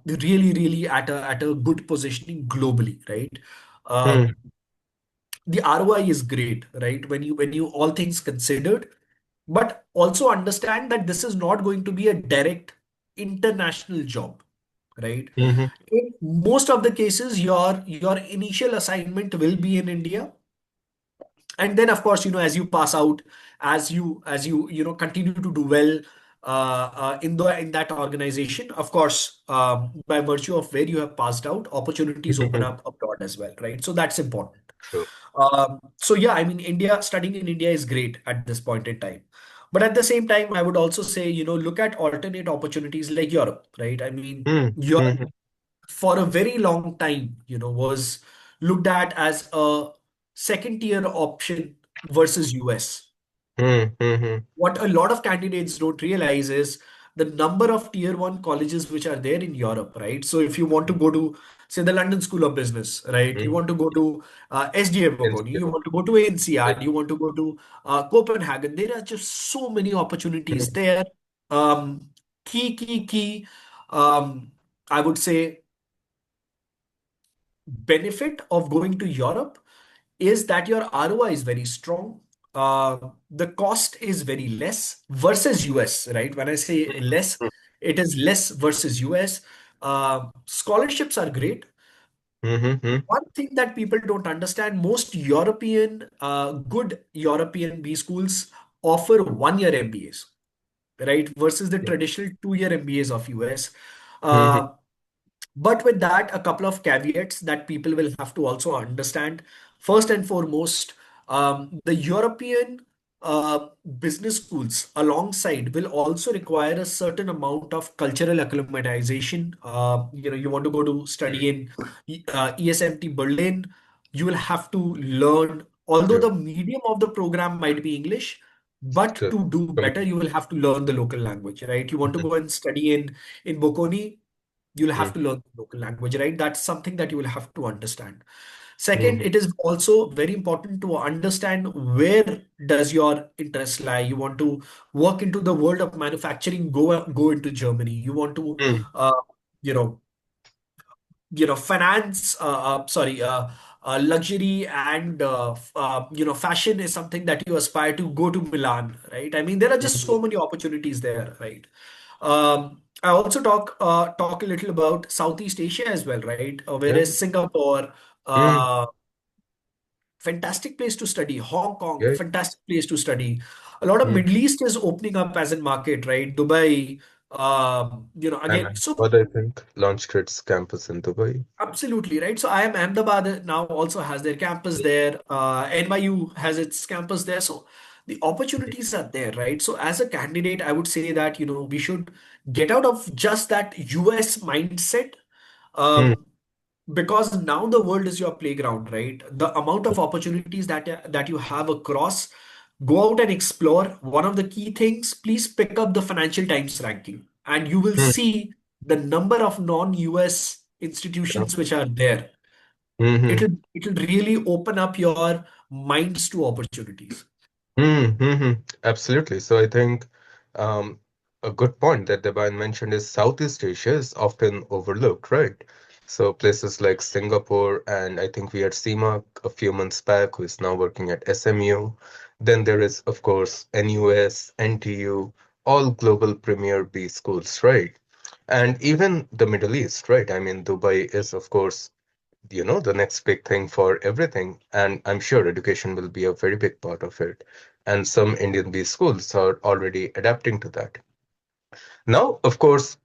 really, really at a good positioning globally, right? mm, The ROI is great, right? When you all things considered, but also understand that this is not going to be a direct international job, right? mhm, In most of the cases, your initial assignment will be in India, and then of course as you pass out, as you continue to do well in that organization, of course, by virtue of where you have passed out, opportunities open mhm. up abroad as well, right? So that's important. True. So yeah, I mean, studying in India is great at this point in time, but at the same time I would also say, look at alternate opportunities like Europe, right? I mean, Mm, Europe mhm, for a very long time, was looked at as a second tier option versus US. mm, mhm, What a lot of candidates don't realize is the number of tier 1 colleges which are there in Europe, right? So if you want to go to, say, the London School of Business, right? You mhm. want to go to SGA Yes, Bocconi, yeah, you want to go to yeah. NCR, you want to go to Copenhagen. There are just so many opportunities Mhm, there. Um, key, I would say, benefit of going to Europe is that your ROI is very strong. The cost is very less versus US, right? When I say less, mm, it is less versus US. Scholarships are great. mhm, mhm. One thing that people don't understand, most good European B schools offer 1 year MBAs, right? Versus the Yeah. traditional 2 year MBAs of US. Mhm, Uh, but with that, a couple of caveats that people will have to also understand. First and foremost, the European business schools alongside will also require a certain amount of cultural acclimatization. You want to go to study in ESMT Berlin, you will have to learn, although true. the medium of the program might be English, but Still. to do better, Coming. you will have to learn the local language, right? You want to Mhm, go and study in Bocconi, you'll have mm, to learn the local language, right? That's something that you will have to understand. Second, mhm, it is also very important to understand where does your interest lie. You want to work into the world of manufacturing, go into Germany. You want to, mm, uh, you know, finance, sorry, luxury and fashion is something that you aspire to go to Milan, right? I mean, there are just Mhm. so many opportunities there, right? I also talk a little about Southeast Asia as well, right? Yeah. Whereas Singapore, Mm. uh, fantastic place to study. Hong Kong, Yeah. fantastic place to study. A lot of Mm. Middle East is opening up as a market, right? Dubai, And again, so what I think launched its campus in Dubai. absolutely, right? So I am Ahmedabad now also has their campus there. NYU has its campus there. So the opportunities are there, right? So as a candidate, I would say that, we should get out of just that US mindset. Mm. Um, because now the world is your playground, right? The amount of opportunities that you have across, go out and explore. One of the key things, please pick up the Financial Times ranking, and you will Mm. see the number of non-US Yeah. institutions which are there. Mhm. It'll really open up your minds to opportunities. Mm-hmm. Absolutely. So I think um, a good point that Debaion mentioned is Southeast Asia is often overlooked, right? So places like Singapore, and I think we had Seema a few months back, who is now working at SMU. Then there is, of course, NUS, NTU, all global premier B schools, right? And even the Middle East, right? I mean, Dubai is, of course, the next big thing for everything. And I'm sure education will be a very big part of it. And some Indian B schools are already adapting to that. Now, of course,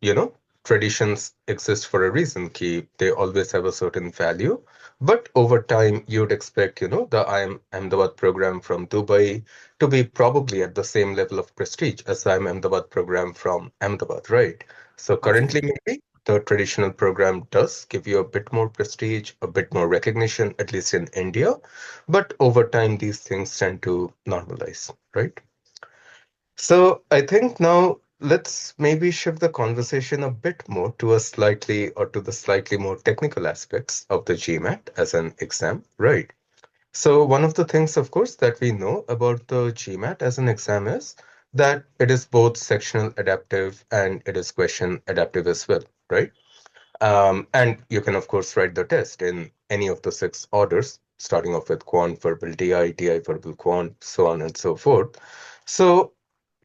traditions exist for a reason, ki they always have a certain value. But over time, you'd expect, the IIM Ahmedabad program from Dubai to be probably at the same level of prestige as the IIM Ahmedabad program from Ahmedabad, right? So currently, Absolutely. maybe the traditional program does give you a bit more prestige, a bit more recognition, at least in India. But over time, these things tend to normalize, right? So I think now let's maybe shift the conversation a bit more to the slightly more technical aspects of the GMAT as an exam, right? So one of the things, of course, that we know about the GMAT as an exam is that it is both sectional adaptive and it is question adaptive as well, right? And you can, of course, write the test in any of the six orders, starting off with quant, verbal DI, DI, verbal quant, so on and so forth. So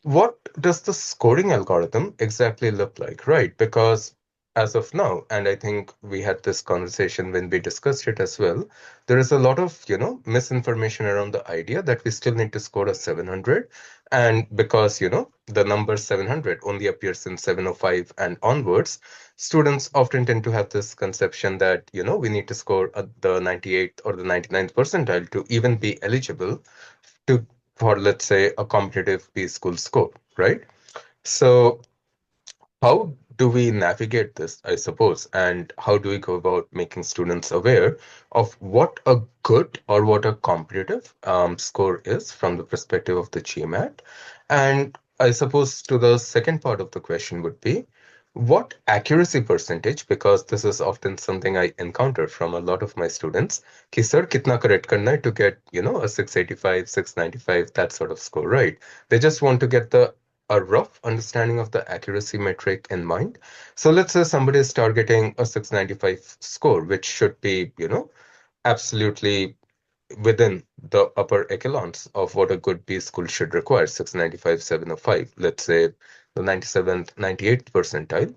what does the scoring algorithm exactly look like, right? Because as of now, and I think we had this conversation when we discussed it as well, there is a lot of, misinformation around the idea that we still need to score a 700. And because, the number 700 only appears in 705 and onwards, students often tend to have this conception that, we need to score at the 98th or the 99th percentile to even be eligible to for let's say a competitive B school score, right? So how do we navigate this, I suppose, and how do we go about making students aware of what a good or what a competitive score is from the perspective of the GMAT? And I suppose to the second part of the question would be what accuracy percentage, because this is often something I encounter from a lot of my students, कि sir कितना correct करना है to get, a 685, 695, that sort of score, right? They just want to get a rough understanding of the accuracy metric in mind. So let's say somebody is targeting a 695 score, which should be, absolutely within the upper echelons of what a good B school should require, 695, 705, let's say the 97th, 98th percentile.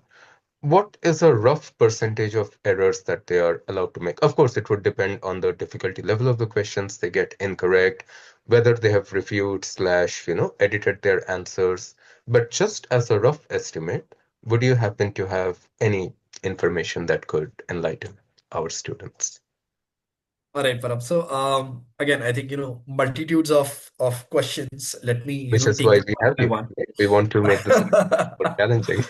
What is a rough percentage of errors that they are allowed to make? Of course, it would depend on the difficulty level of the questions they get incorrect, whether they have reviewed slash, edited their answers. But just as a rough estimate, would you happen to have any information that could enlighten our students? All right, Parab. So again, I think multitudes of questions. Let me Which is take why them we one have by you. one. Right? We want to make this more challenging.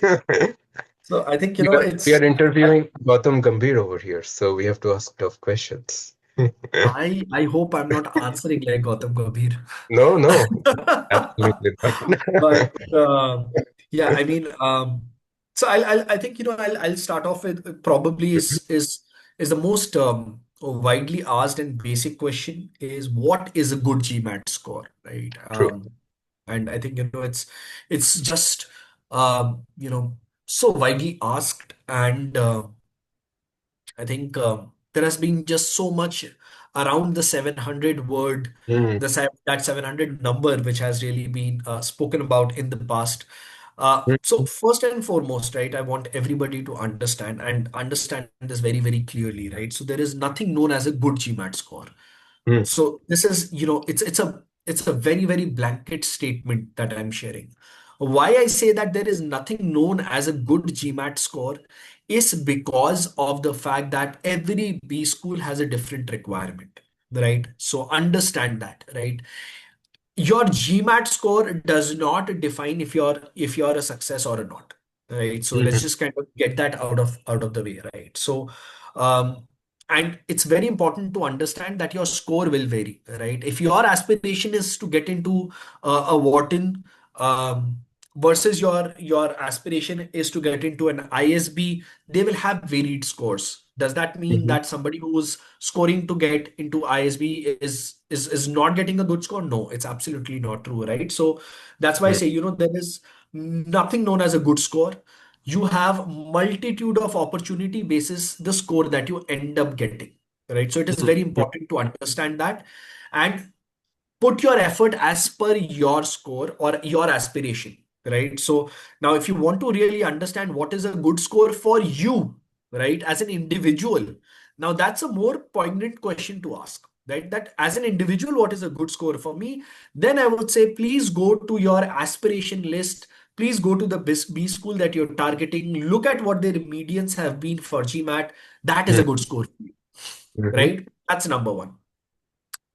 So I think We are, we are it's interviewing Gautam Gambhir over here, so we have to ask tough questions. I hope I'm not answering like Gautam Gambhir. No, no, absolutely not. But yeah, I mean, so I think I'll start off with probably is the most widely asked and basic question is what is a good GMAT score, right? True. And I think it's just so widely asked and I think there has been just so much around the 700 word, Mm, that 700 number, which has really been spoken about in the past. So mm, first and foremost, right, I want everybody to understand this very, very clearly, right? So there is nothing known as a good GMAT score. mm, So this is, it's a very, very blanket statement that I'm sharing. Why I say that there is nothing known as a good GMAT score is because of the fact that every B school has a different requirement, right? So understand that, right? Your GMAT score does not define if you're a success or not, right? So let's mm, just kind of get that out of the way, right? So um and it's very important to understand that your score will vary, right? If your aspiration is to get into a Wharton, um versus your aspiration is to get into an ISB, they will have varied scores. Does that mean mhm, that somebody who's scoring to get into ISB is not getting a good score? No, it's absolutely not true, right? So that's why I mm, say, there is nothing known as a good score. You have multitude of opportunity basis the score that you end up getting, right? So it is mm, very mm, important to understand that and put your effort as per your score or your aspiration, right? So now if you want to really understand what is a good score for you, right, as an individual, now that's a more poignant question to ask, right? That as an individual, what is a good score for me? Then I would say, please go to your aspiration list. Please go to the B school that you're targeting. Look at what their medians have been for GMAT. That is a mm, good score for you, mhm, right? That's number one.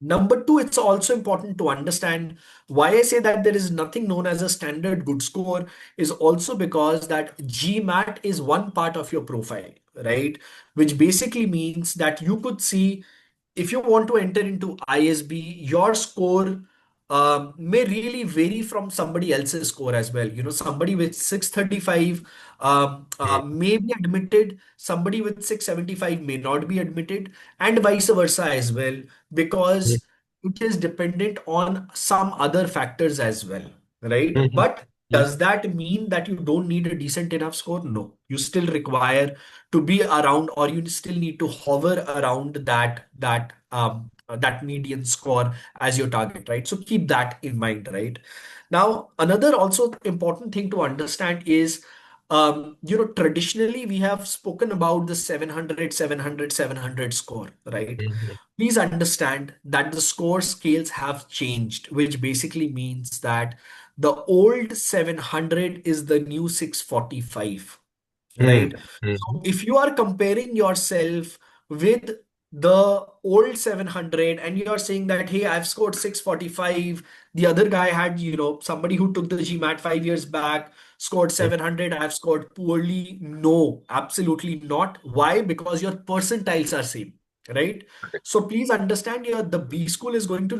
Number two, it's also important to understand why I say that there is nothing known as a standard good score is also because that GMAT is one part of your profile, right? Which basically means that you could see if you want to enter into ISB, your score may really vary from somebody else's score as well. Somebody with 635 mm, may be admitted, somebody with 675 may not be admitted, and vice versa as well, mm, because it is dependent on some other factors as well, right? mhm, But does that mean that you don't need a decent enough score? No, you still require to be around, or you still need to hover around that median score as your target, right? So keep that in mind, right? Now, another also important thing to understand is, traditionally we have spoken about the 700, 700, 700 score, right? mhm, Please understand that the score scales have changed, which basically means that the old 700 is the new 645, mm, right? So mhm, if you are comparing yourself with the old 700 and you're saying that, hey, I've scored 645, the other guy had, somebody who took the GMAT 5 years back scored mm, 700, I've scored poorly. No, absolutely not. Why? Because your percentiles are same, right? correct. So please understand, the B school is going to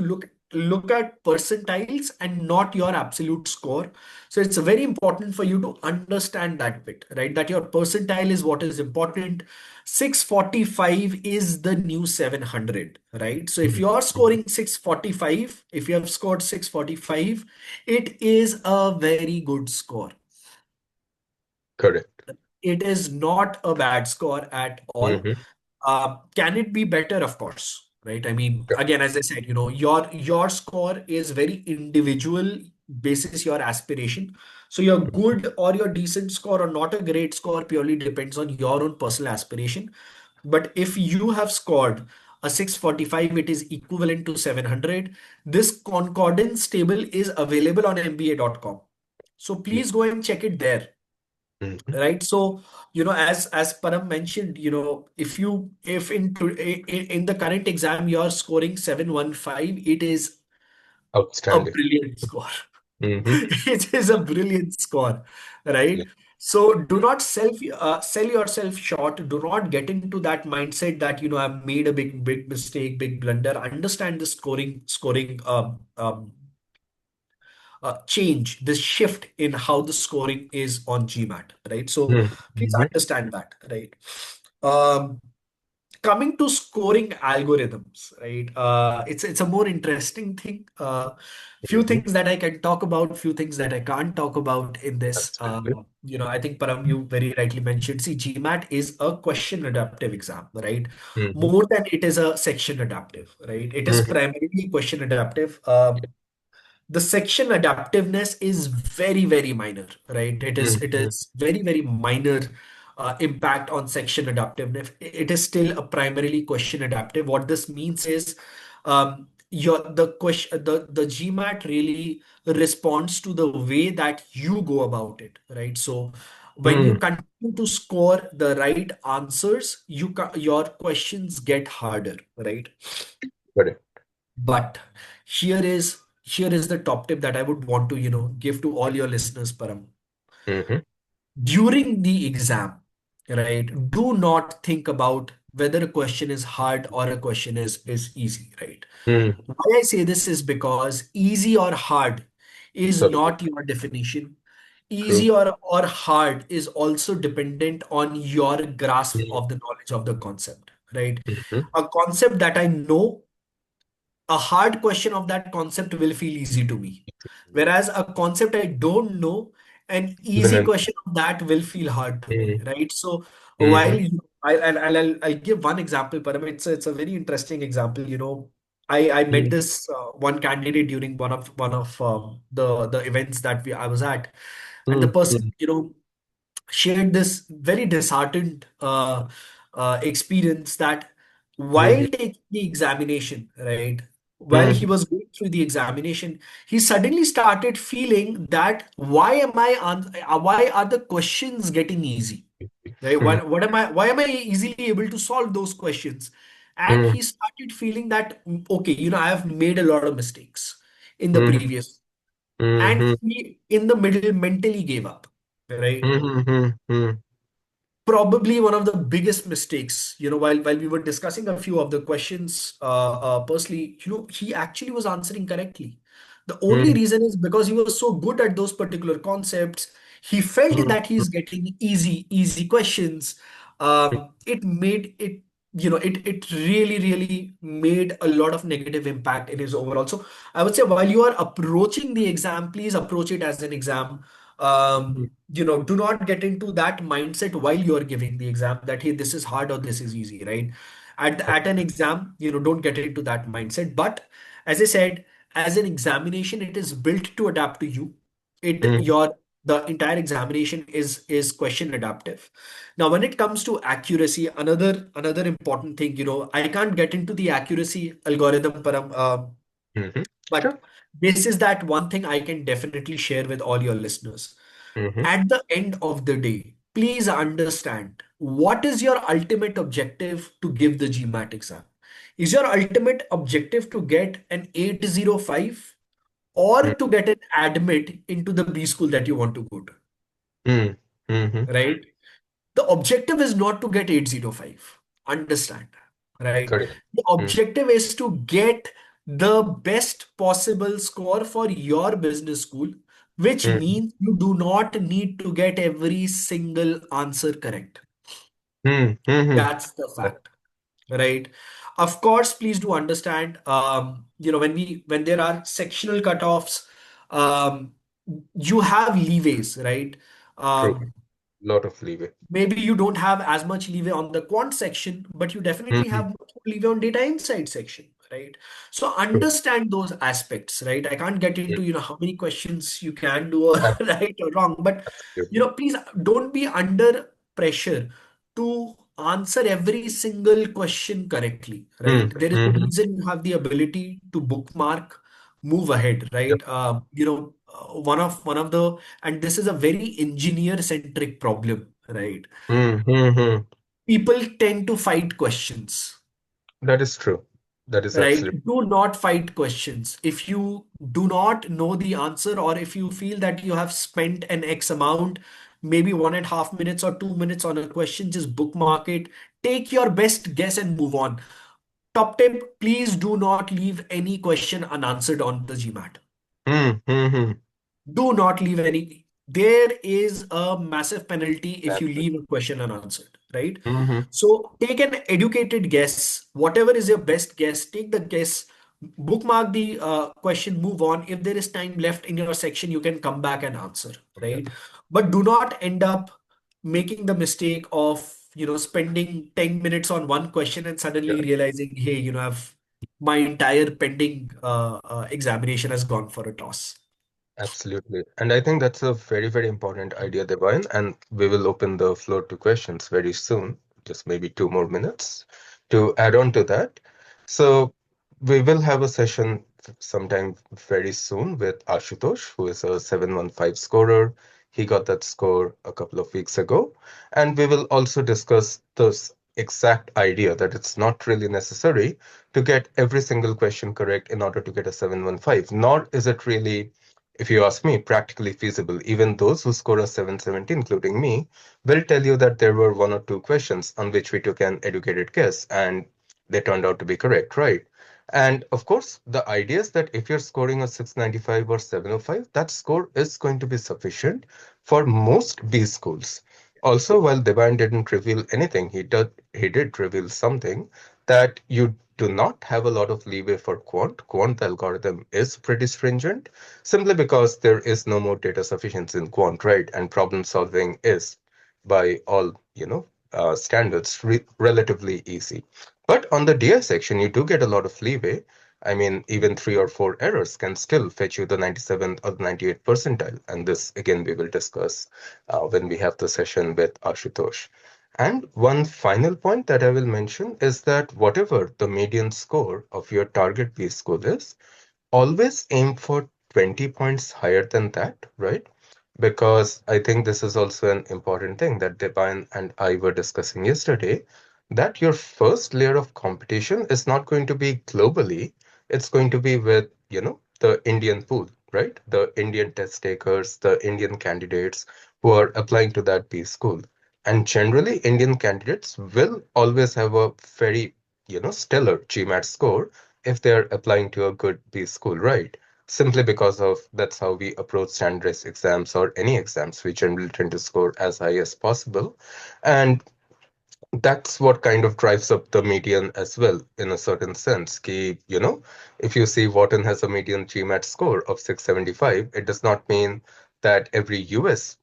look at percentiles and not your absolute score. So it's very important for you to understand that bit, right? That your percentile is what is important. 645 is the new 700, right? So if Mm, you're mhm, scoring 645, if you have scored 645, it is a very good score. correct. It is not a bad score at all. Mhm, Can it be better? Of course, right? I mean, yeah, again, as I said, your score is very individual basis your aspiration. So your good or your decent score or not a great score purely depends on your own personal aspiration. But if you have scored a 645, it is equivalent to 700. This concordance table is available on MBA.com. So mm, please go and check it there, mhm, right? So as Param mentioned, if in the current exam you're scoring 715, it is a outstanding. brilliant score. Mhm, It is a brilliant score, right? yeah, So do not sell yourself short. Do not get into that mindset that I've made a big mistake, big blunder. Understand the scoring change, this shift in how the scoring is on GMAT, right? So mm, please mhm, understand that, right? Um, coming to scoring algorithms, right? It's a more interesting thing. Few Mhm. things that I can talk about, few things that I can't talk about in this. Absolutely. I think Param, you very rightly mentioned. See, GMAT is a question adaptive exam, right? Mhm. More than it is a section adaptive, right? It is Mhm. primarily question adaptive. The section adaptiveness is very, very minor, right? It is it Mhm. is very, very minor impact on section adaptiveness. It is still a primarily question adaptive. What this means is your the question the GMAT really responds to the way that you go about it, right? So when you Mhm. continue to score the right answers, your questions get harder, right? Correct. But here is the top tip that I would want to, give to all your listeners, Param. Mhm. During the exam, right, do not think about whether a question is hard or a question is easy, right? Mhm. Why I say this is because easy or hard is Totally not your definition. Easy true. or hard is also dependent on your grasp Mhm. of the knowledge of the concept, right? Mhm. A concept that I know, a hard question of that concept will feel easy to me. Whereas a concept I don't know, an Even easy an question of that will feel hard to me, Mhm. right? So while Mhm. I'll give one example, Param. It's a very interesting example. I met Mhm. this one candidate during one of the events that I was at, and the person Mhm. shared this very disheartened experience that while Mhm. taking the examination, right, while he Mhm. was going through the examination, he suddenly started feeling that why are the questions getting easy? Right? Mhm. Why am I easily able to solve those questions? And Mhm. he started feeling that, okay, I have made a lot of mistakes in the Mhm. previous, and Mhm. he in the middle mentally gave up, right? Mhm. Mhm. Probably one of the biggest mistakes, while we were discussing a few of the questions, personally, he actually was answering correctly. The only Mhm. reason is because he was so good at those particular concepts. He felt Mhm. that he's getting easy questions. It made it, it really, really made a lot of negative impact in his overall. So I would say while you are approaching the exam, please approach it as an exam. Do not get into that mindset while you're giving the exam that, hey, this is hard or this is easy, right? At an exam, don't get into that mindset. But as I said, as an examination, it is built to adapt to you. It Mhm. your The entire examination is question adaptive. Now, when it comes to accuracy, another important thing, I can't get into the accuracy algorithm, Param, Mhm. but Sure. this is that one thing I can definitely share with all your listeners. Mhm. At the end of the day, please understand what is your ultimate objective to give the GMAT exam. Is your ultimate objective to get an 805 or to get an admit into the B school that you want to go to, Mhm. Mhm. right? The objective is not to get 805. Understand, right? Correct. The Mhm. objective is to get the best possible score for your business school, which Mhm. means you do not need to get every single answer correct. Mhm. Mhm. That's the fact, right? Of course, please do understand, when there are sectional cutoffs, um, you have leeways, right? True. Um, Lot of leeway. Maybe you don't have as much leeway on the quant section, but you definitely Mhm. have much more leeway on data insight section, right? So True. understand those aspects, right? I can't get Mhm. into, how many questions you can do right or wrong, but Absolutely. please don't be under pressure to answer every single question correctly, right? Mhm. There is a Mhm. reason you have the ability to bookmark, move ahead, Yep. right? One of the, and this is a very engineer centric problem, right? Mhm. Mhm. People tend to fight questions, That is true. That is right? absolutely. Do not fight questions. If you do not know the answer, or if you feel that you have spent an X amount, maybe 1.5 minutes or 2 minutes on a question, just bookmark it, take your best guess and move on. Top tip, please do not leave any question unanswered on the GMAT. Mhm. Mhm. Do not leave any. There is a massive penalty if you Absolutely. leave a question unanswered. right? Mm-hmm. So take an educated guess. Whatever is your best guess, take the guess, bookmark the question, move on. If there is time left in your section, you can come back and answer, Yeah. right? But do not end up making the mistake of, spending 10 minutes on one question and Yeah. suddenly realizing, hey, my entire pending examination has gone for a toss. Absolutely. And I think that's a very, very important idea, Debaion. And we will open the floor to questions very soon, just maybe 2 more minutes to add on to that. So we will have a session sometime very soon with Ashutosh, who is a 715 scorer. He got that score a couple of weeks ago. And we will also discuss this exact idea that it's not really necessary to get every single question correct in order to get a 715, nor is it really, if you ask me, practically feasible. Even those who score a 770, including me, will tell you that there were 1 or 2 questions on which we took an educated guess and they turned out to be correct, right? And of course, the idea is that if you're scoring a 695 or 705, that score is going to be sufficient for most B schools. Also, while Deban didn't reveal anything, he did reveal something that you do not have a lot of leeway for quant. Quant algorithm is pretty stringent simply because there is no more data sufficiency in quant, right? And problem solving is, by all, standards, relatively easy. But on the DI section, you do get a lot of leeway. I mean, even 3 or 4 errors can still fetch you the 97th or 98th percentile. And this, again, we will discuss when we have the session with Ashutosh. And one final point that I will mention is that whatever the median score of your target B school is, always aim for 20 points higher than that, right? Because I think this is also an important thing that Deban and I were discussing yesterday, that your first layer of competition is not going to be globally, it's going to be with, the Indian pool, right? The Indian test takers, the Indian candidates who are applying to that B school. And generally, Indian candidates will always have a very, stellar GMAT score if they're applying to a good B school, right? Simply because of that's how we approach standardized exams or any exams. We generally tend to score as high as possible. And that's what kind of drives up the median as well, in a certain sense. If you see Wharton has a median GMAT score of 675, it does not mean that every US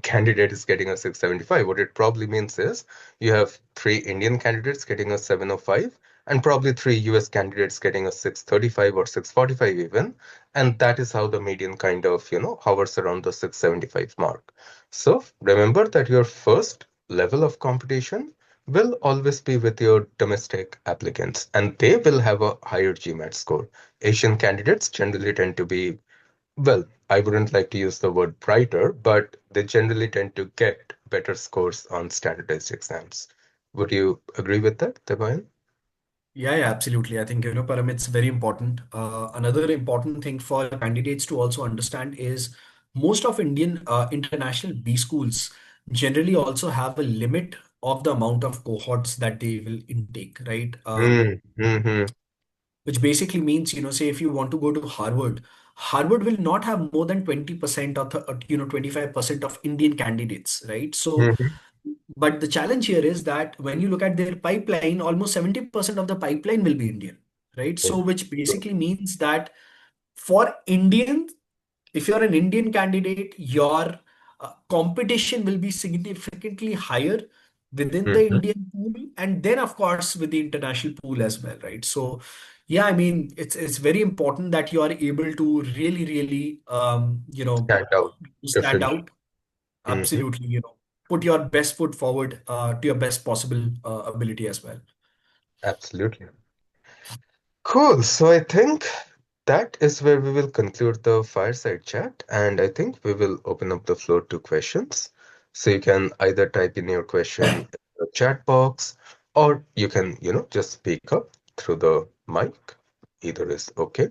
candidate is getting a 675. What it probably means is you have 3 Indian candidates getting a 705 and probably 3 US candidates getting a 635 or 645 even. And that is how the median kind of, hovers around the 675 mark. So remember that your first level of competition will always be with your domestic applicants, and they will have a higher GMAT score. Asian candidates generally tend to be, well, I wouldn't like to use the word brighter, but they generally tend to get better scores on standardized exams. Would you agree with that, Debayan? Yeah, yeah, absolutely. I think, Param, it's very important. Another important thing for candidates to also understand is most of Indian international B schools generally also have a limit of the amount of cohorts that they will intake, right? Mm-hmm. Which basically means, say if you want to go to Harvard, Harvard will not have more than 20% of the, 25% of Indian candidates, right? So, Mm-hmm. but the challenge here is that when you look at their pipeline, almost 70% of the pipeline will be Indian, right? So, which basically means that for Indians, if you're an Indian candidate, your competition will be significantly higher within the Mm-hmm. Indian pool, and then of course with the international pool as well, right? So, yeah, I mean, it's very important that you are able to really, really, Stand out, stand different. out. Mm-hmm. Absolutely, put your best foot forward to your best possible ability as well. Absolutely. Cool. So I think that is where we will conclude the fireside chat, and I think we will open up the floor to questions. So you can either type in your question in the chat box, or you can, just speak up through the mic. Either is okay.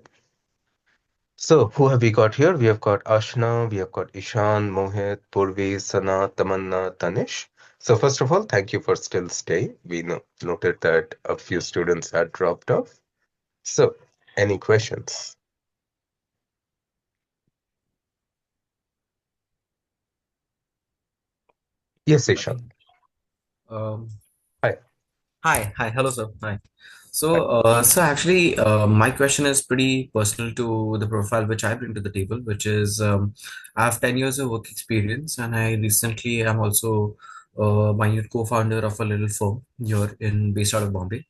So who have we got here? We have got Ashna, we have got Ishan, Mohit, Purvi, Sana, Tamanna, Tanish. So first of all, thank you for still staying. We noted that a few students had dropped off. So, any questions? Yes, I Ishan. think Um, Hi. hi, hello, sir. Hi. Hi. Actually, my question is pretty personal to the profile which I bring to the table, which is I have 10 years of work experience, and I recently am also my co-founder of a little firm here in based out of Bombay.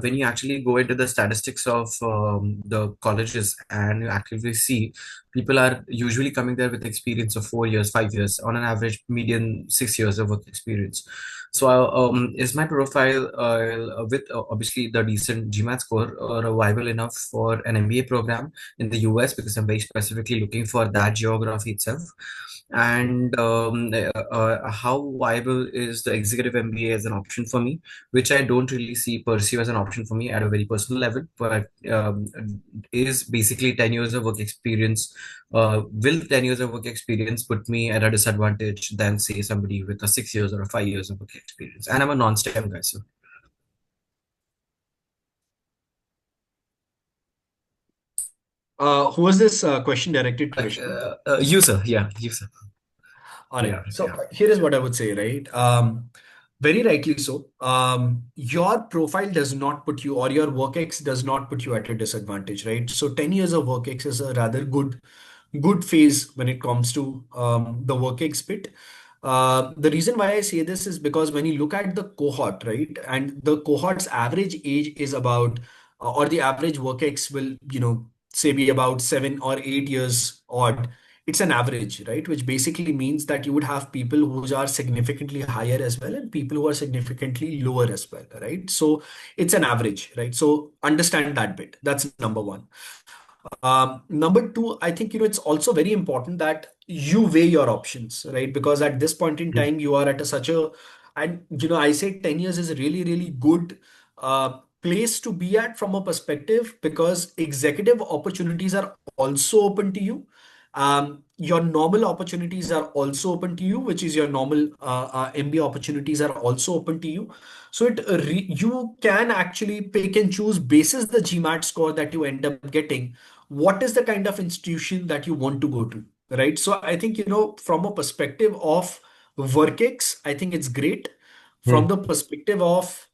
When you actually go into the statistics of the colleges and you actively see, people are usually coming there with experience of 4 years, 5 years, on an average median 6 years of work experience. Is my profile with obviously the decent GMAT score viable enough for an MBA program in the US, because I'm very specifically looking for that geography itself? And how viable is the executive MBA as an option for me, which I don't really see pursue as an option for me at a very personal level, but is basically 10 years of work experience. Will 10 years of work experience put me at a disadvantage than, say, somebody with a 6 years or a 5 years of work experience? And I'm a non-STEM guy, so. Who was this question directed to, Ishan? User, yeah, user. All right. Yeah, So yeah. here is what I would say, right? Very rightly so. Your profile does not put you, or your work ex does not put you at a disadvantage, right? So 10 years of work ex is a rather good phase when it comes to the work ex bit. The reason why I say this is because when you look at the cohort, right, and the cohort's average age is about, or the average work ex will, say be about 7 or 8 years odd. It's an average, right? Which basically means that you would have people who are significantly higher as well and people who are significantly lower as well, right? So it's an average, right? So understand that bit. That's number one. Number two, I think it's also very important that you weigh your options, right? Because at this point in time, you are at such a, and I say 10 years is a really, really good place to be at from a perspective, because executive opportunities are also open to you. Your normal opportunities are also open to you, which is your normal MBA opportunities are also open to you. So you can actually pick and choose basis the GMAT score that you end up getting. What is the kind of institution that you want to go to, right? So I think, from a perspective of WorkX, I think it's great. From Hmm. the perspective of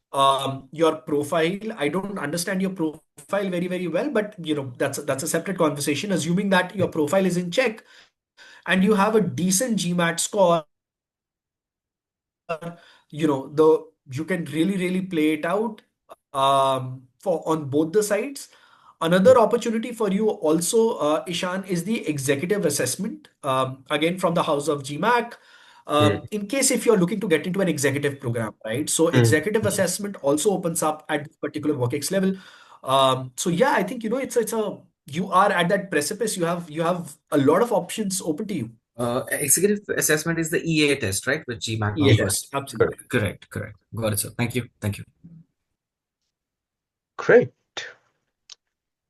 your profile, I don't understand your profile very, very well, but that's a separate conversation. Assuming that your profile is in check and you have a decent GMAT score, the you can really, really play it out for on both the sides. Another opportunity for you also, Ishan, is the executive assessment. Again, from the house of GMAC. Hmm. In case if you're looking to get into an executive program, right? So Hmm. executive assessment also opens up at this particular WorkX level. So yeah, I think it's a you are at that precipice. You have a lot of options open to you. Executive assessment is the EA test, right? Which GMAT Yes, offers. absolutely. Correct. Correct, correct. Got it, sir. Thank you. Thank you. Great.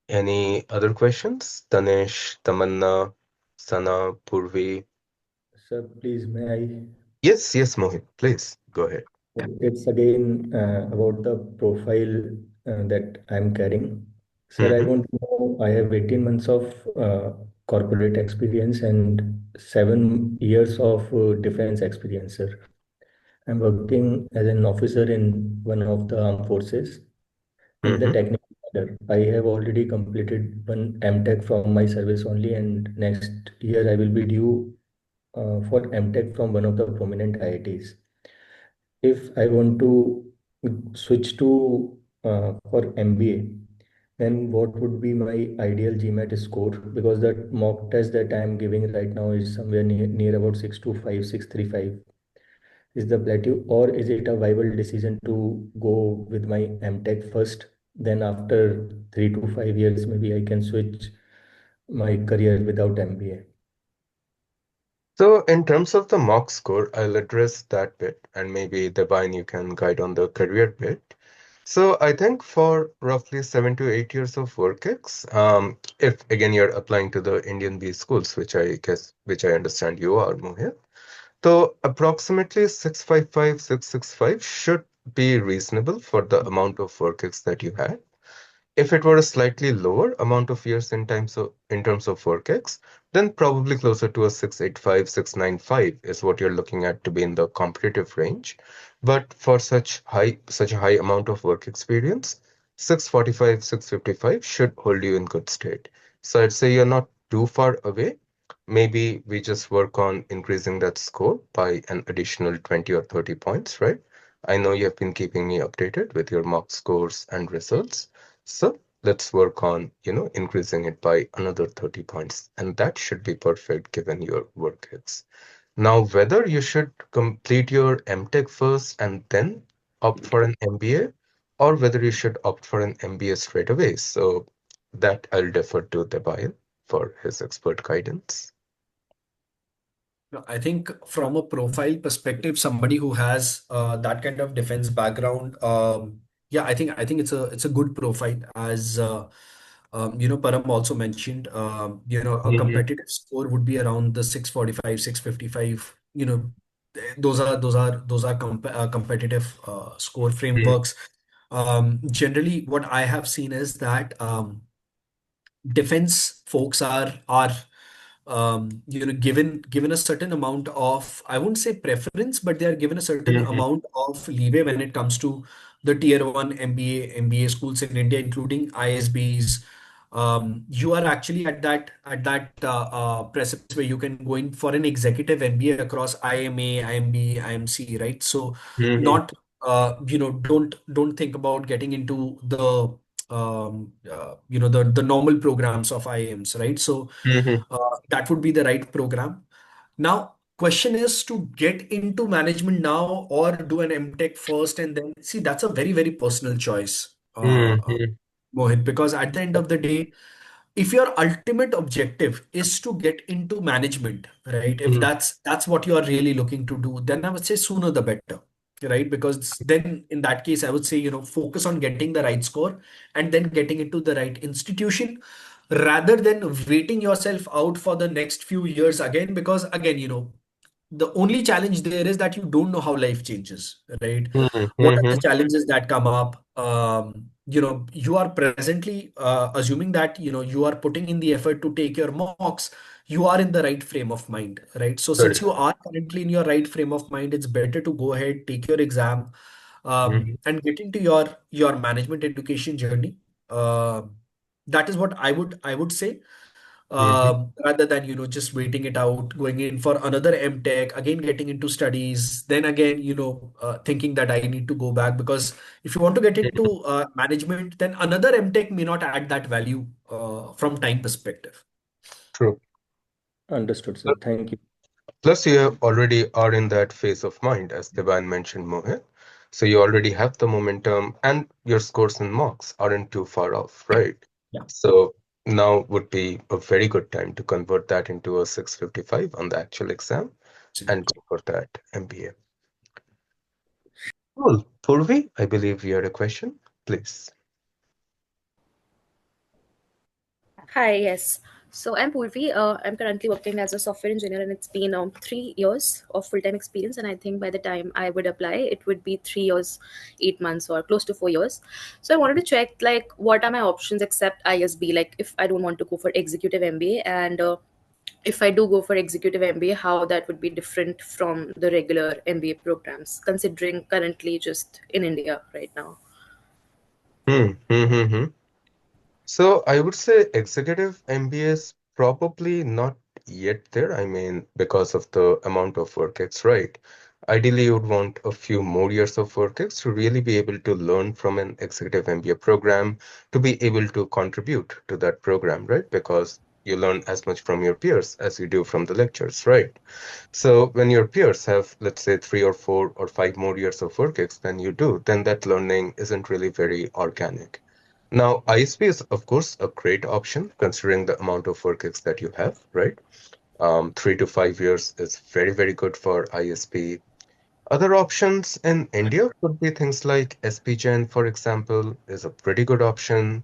Any other questions? Tanesh, Tamanna, Sana, Purvi. Sir, please, may I? Yes, Mohit, please go ahead. It's again about the profile that I'm carrying. Sir, I Mm-hmm. want to know, I have 18 months of corporate experience and 7 years of defense experience, sir. I'm working as an officer in one of the armed forces in the Mm-hmm. technical sector. I have already completed one MTech from my service only, and next year I will be due for MTech from one of the prominent IITs. If I want to switch to for MBA, then what would be my ideal GMAT score? Because the mock test that I am giving right now is somewhere near about 625, 635. Is the plateau, or is it a viable decision to go with my MTech first? Then after 3 to 5 years, maybe I can switch my career without MBA. So in terms of the mock score, I'll address that bit, and maybe Debaion, you can guide on the career bit. So I think for roughly 7 to 8 years of work ex, if again you're applying to the Indian B schools, which I understand you are, Mohit. So approximately 655, 665 should be reasonable for the amount of work ex that you had. If it were a slightly lower amount of years in terms of work X, then probably closer to a 685, 695 is what you're looking at to be in the competitive range. But for such a high amount of work experience, 645, 655 should hold you in good state. So I'd say you're not too far away. Maybe we just work on increasing that score by an additional 20 or 30 points, right? I know you have been keeping me updated with your mock scores and results. So let's work on, increasing it by another 30 points. And that should be perfect given your work hits. Now, whether you should complete your MTech first and then opt for an MBA, or whether you should opt for an MBA straight away. So that I'll defer to Debaion for his expert guidance. I think from a profile perspective, somebody who has that kind of defense background, yeah, I think it's a good profile. As Param also mentioned, a Mm-hmm. competitive score would be around the 645, 655. Those are competitive score frameworks. Generally, what I have seen is that defense folks are given a certain amount of, I won't say preference, but they are given a certain Mm-hmm. amount of leeway when it comes to the tier one MBA schools in India, including ISBs. You are actually at that precipice where you can go in for an executive MBA across IMA, IMB, IMC, right? So Mm-hmm. not don't think about getting into the normal programs of IIMs, right? So Mm-hmm. that would be the right program. Now, question is to get into management now or do an MTech first and then see, that's a very, very personal choice, Mm-hmm. Mohit, because at the end of the day, if your ultimate objective is to get into management, right? If Mm-hmm. that's what you are really looking to do, then I would say sooner the better, right? Because then in that case, I would say, focus on getting the right score and then getting into the right institution rather than waiting yourself out for the next few years again. Because again, the only challenge there is that you don't know how life changes, right? What are the Mm-hmm. challenges that come up? You are presently assuming that, you are putting in the effort to take your mocks, you are in the right frame of mind, right? So since you Correct. are currently in your right frame of mind, it's better to go ahead, take your exam, Mm-hmm. and get into your management education journey. That is what I would say, Mm-hmm. rather than just waiting it out, going in for another MTech, again getting into studies, then again thinking that I need to go back. Because if you want to get into management, then another MTech may not add that value from time perspective. True. Understood, sir. Thank you. Plus, you already are in that phase of mind, as Devan mentioned, Mohit. So you already have the momentum, and your scores and marks aren't too far off, right? Yeah, So now would be a very good time to convert that into a 655 on the actual exam and absolutely. go for that MBA. Cool. Purvi, I believe you had a question. Please. Hi, yes. So I'm Purvi. I'm currently working as a software engineer, and it's been 3 years of full-time experience. And I think by the time I would apply, it would be 3 years, 8 months, or close to 4 years. So I wanted to check, like, what are my options except ISB? Like, if I don't want to go for executive MBA, and if I do go for executive MBA, how that would be different from the regular MBA programs, considering currently just in India right now. Hmm. Hmm. Hmm. Hmm. So I would say executive MBA is probably not yet there. I mean, because of the amount of work it's right. Ideally, you would want a few more years of work ex to really be able to learn from an executive MBA program, to be able to contribute to that program, right? Because you learn as much from your peers as you do from the lectures, right? So when your peers have, let's say, 3 or 4 or 5 more years of work ex than you do, then that learning isn't really very organic. Now, ISP is, of course, a great option considering the amount of work ex that you have, right? 3 to 5 years is very, very good for ISP. Other options in India could be things like SPGen, for example, is a pretty good option.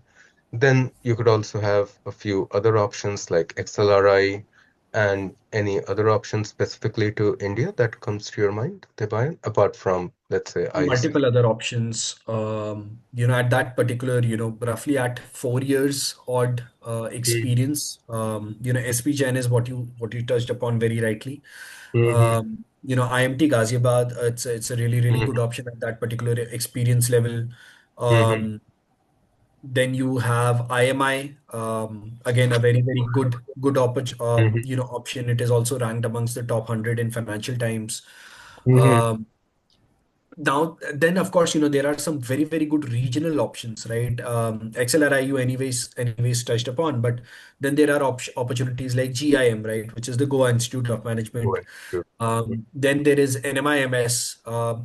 Then you could also have a few other options like XLRI. And any other options specifically to India that comes to your mind, Debaion, apart from, let's say, ISB? Multiple other options. At that particular, roughly at 4 years odd experience. SP Jain is what you touched upon very rightly. Mm-hmm. IMT Ghaziabad, it's a really, really good option at that particular experience level. Mm-hmm. Then you have IMI, again a very, very good Mm-hmm. option. It is also ranked amongst the top 100 in Financial Times. Mm-hmm. Um, Now, then of course, there are some very, very good regional options, right? XLRIU anyways touched upon, but then there are opportunities like GIM, right, which is the Goa Institute of Management. Right. True. Then there is NMIMS,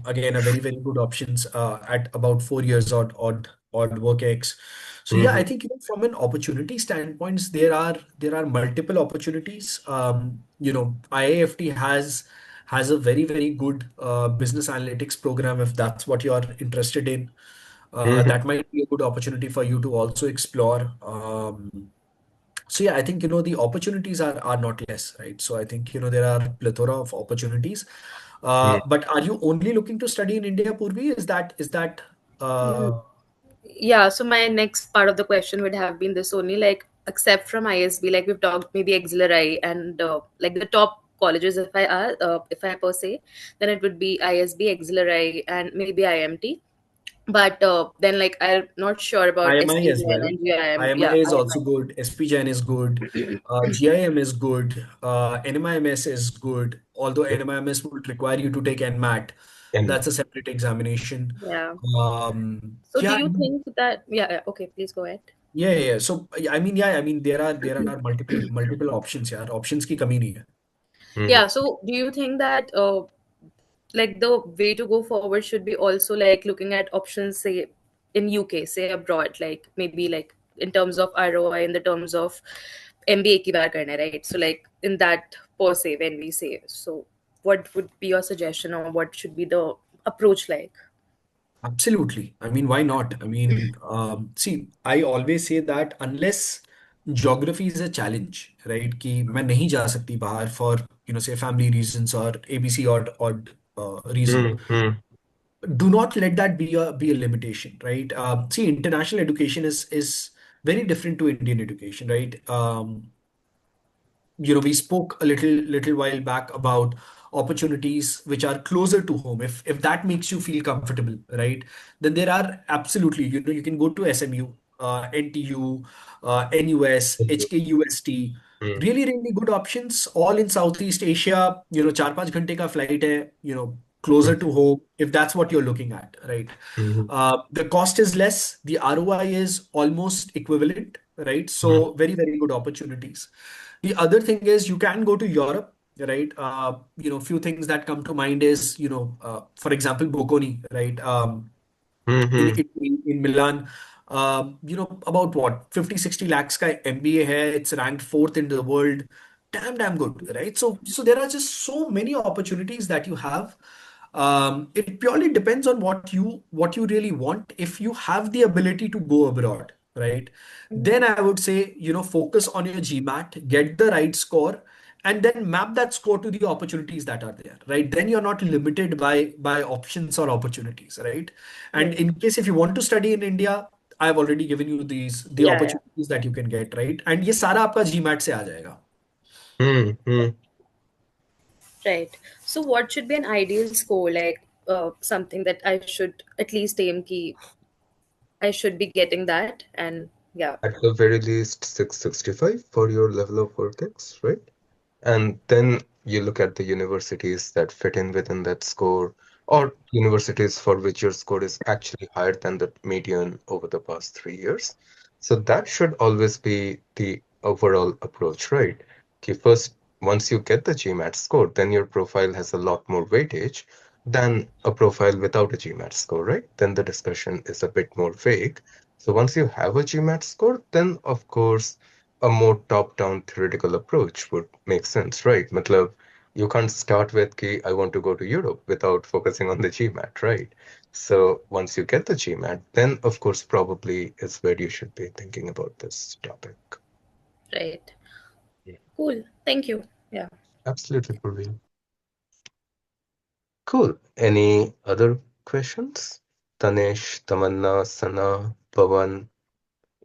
again a very, very good options at about 4 years odd work X. So yeah, I Mm-hmm. think from an opportunity standpoints, there are multiple opportunities. IAFT has a very, very good business analytics program if that's what you're interested in. Mm-hmm. That might be a good opportunity for you to also explore. So yeah, I think the opportunities are not less, right? So I think there are plethora of opportunities. But are you only looking to study in India, Purvi? Is that Mm, uh, Yeah, so my next part of the question would have been this only, like, except from ISB, like we've talked maybe auxiliary and like the top colleges, if I per se, then it would be ISB, auxiliary, and maybe IMT. But then, like, I'm not sure about IMI as SPGN well? and GIM. IMI Yeah, is also IMI. good. SPGen is good. GIM is good. NMIMS is good. Although NMIMS would require you to take NMAT. And That's a separate examination. Yeah. So do Yeah, you think that, yeah, okay, please go ahead. yeah, yeah, yeah. So I mean, there are multiple options. Yeah, options की कमी नहीं है. mm-hmm. Yeah, so do you think that like the way to go forward should be also like looking at options, say in UK, say abroad, like maybe like in terms of ROI, in the terms of MBA की बात करना है, right? So like in that per se, when we say, so what would be your suggestion, or what should be the approach like? Absolutely. I mean, why not? I mean, see, I always say that unless geography is a challenge, right? कि मैं नहीं जा सकती बाहर for, say family reasons or ABC odd reason. Mm-hmm. Do not let that be a limitation, right? See, international education is very different to Indian education, right? We spoke a little while back about opportunities which are closer to home. If that makes you feel comfortable, right? Then there are absolutely, you can go to SMU, NTU, NUS, HKUST. Really, really good options, all in Southeast Asia. 4-5 घंटे का flight है, closer to home, if that's what you're looking at, right? Mm-hmm. The cost is less, the ROI is almost equivalent, right? Mm-hmm. So very, very good opportunities. The other thing is you can go to Europe, right? Few things that come to mind is, for example, Bocconi, right? In Mm-hmm. Italy, in Milan, about what, 50-60 lakhs ka MBA hai. It's ranked fourth in the world. Damn good, right? So there are just so many opportunities that you have. It purely depends on what you really want. If you have the ability to go abroad, right? Then I would say, focus on your GMAT, get the right score, and then map that score to the opportunities that are there, right? Then you're not limited by options or opportunities, right? And Right. in case if you want to study in India, I've already given you the Yeah, yeah. opportunities that you can get, right? And ये सारा आपका GMAT से आ जाएगा. Mm-hmm. Right. So what should be an ideal score, like something that I should at least aim ki I should be getting that, and yeah. At the very least, 665 for your level of Vortex, right? And then you look at the universities that fit in within that score, or universities for which your score is actually higher than the median over the past 3 years. So that should always be the overall approach, right? Okay, first, once you get the GMAT score, then your profile has a lot more weightage than a profile without a GMAT score, right? Then the discussion is a bit more vague. So once you have a GMAT score, then of course a more top-down theoretical approach would make sense, right? Matlab, you can't start with ki, I want to go to Europe without focusing on the GMAT, right? So once you get the GMAT, then of course probably is where you should be thinking about this topic. Right. Yeah. Cool. Thank you. Yeah. Absolutely, Purvi. Cool. Any other questions? Tanesh, Tamanna, Sana, Pawan,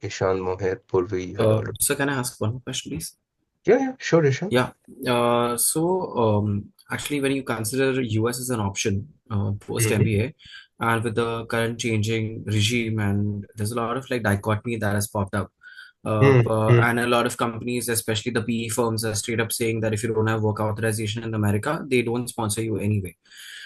Ishan, Mohit, Purvi, you had all. So can I ask one more question, please? Yeah, sure, Ishan. Yeah. Actually, when you consider US as an option post Mm-hmm. MBA, and with the current changing regime, and there's a lot of like dichotomy that has popped up. Mm-hmm. And a lot of companies, especially the PE firms, are straight up saying that if you don't have work authorization in America, they don't sponsor you anyway.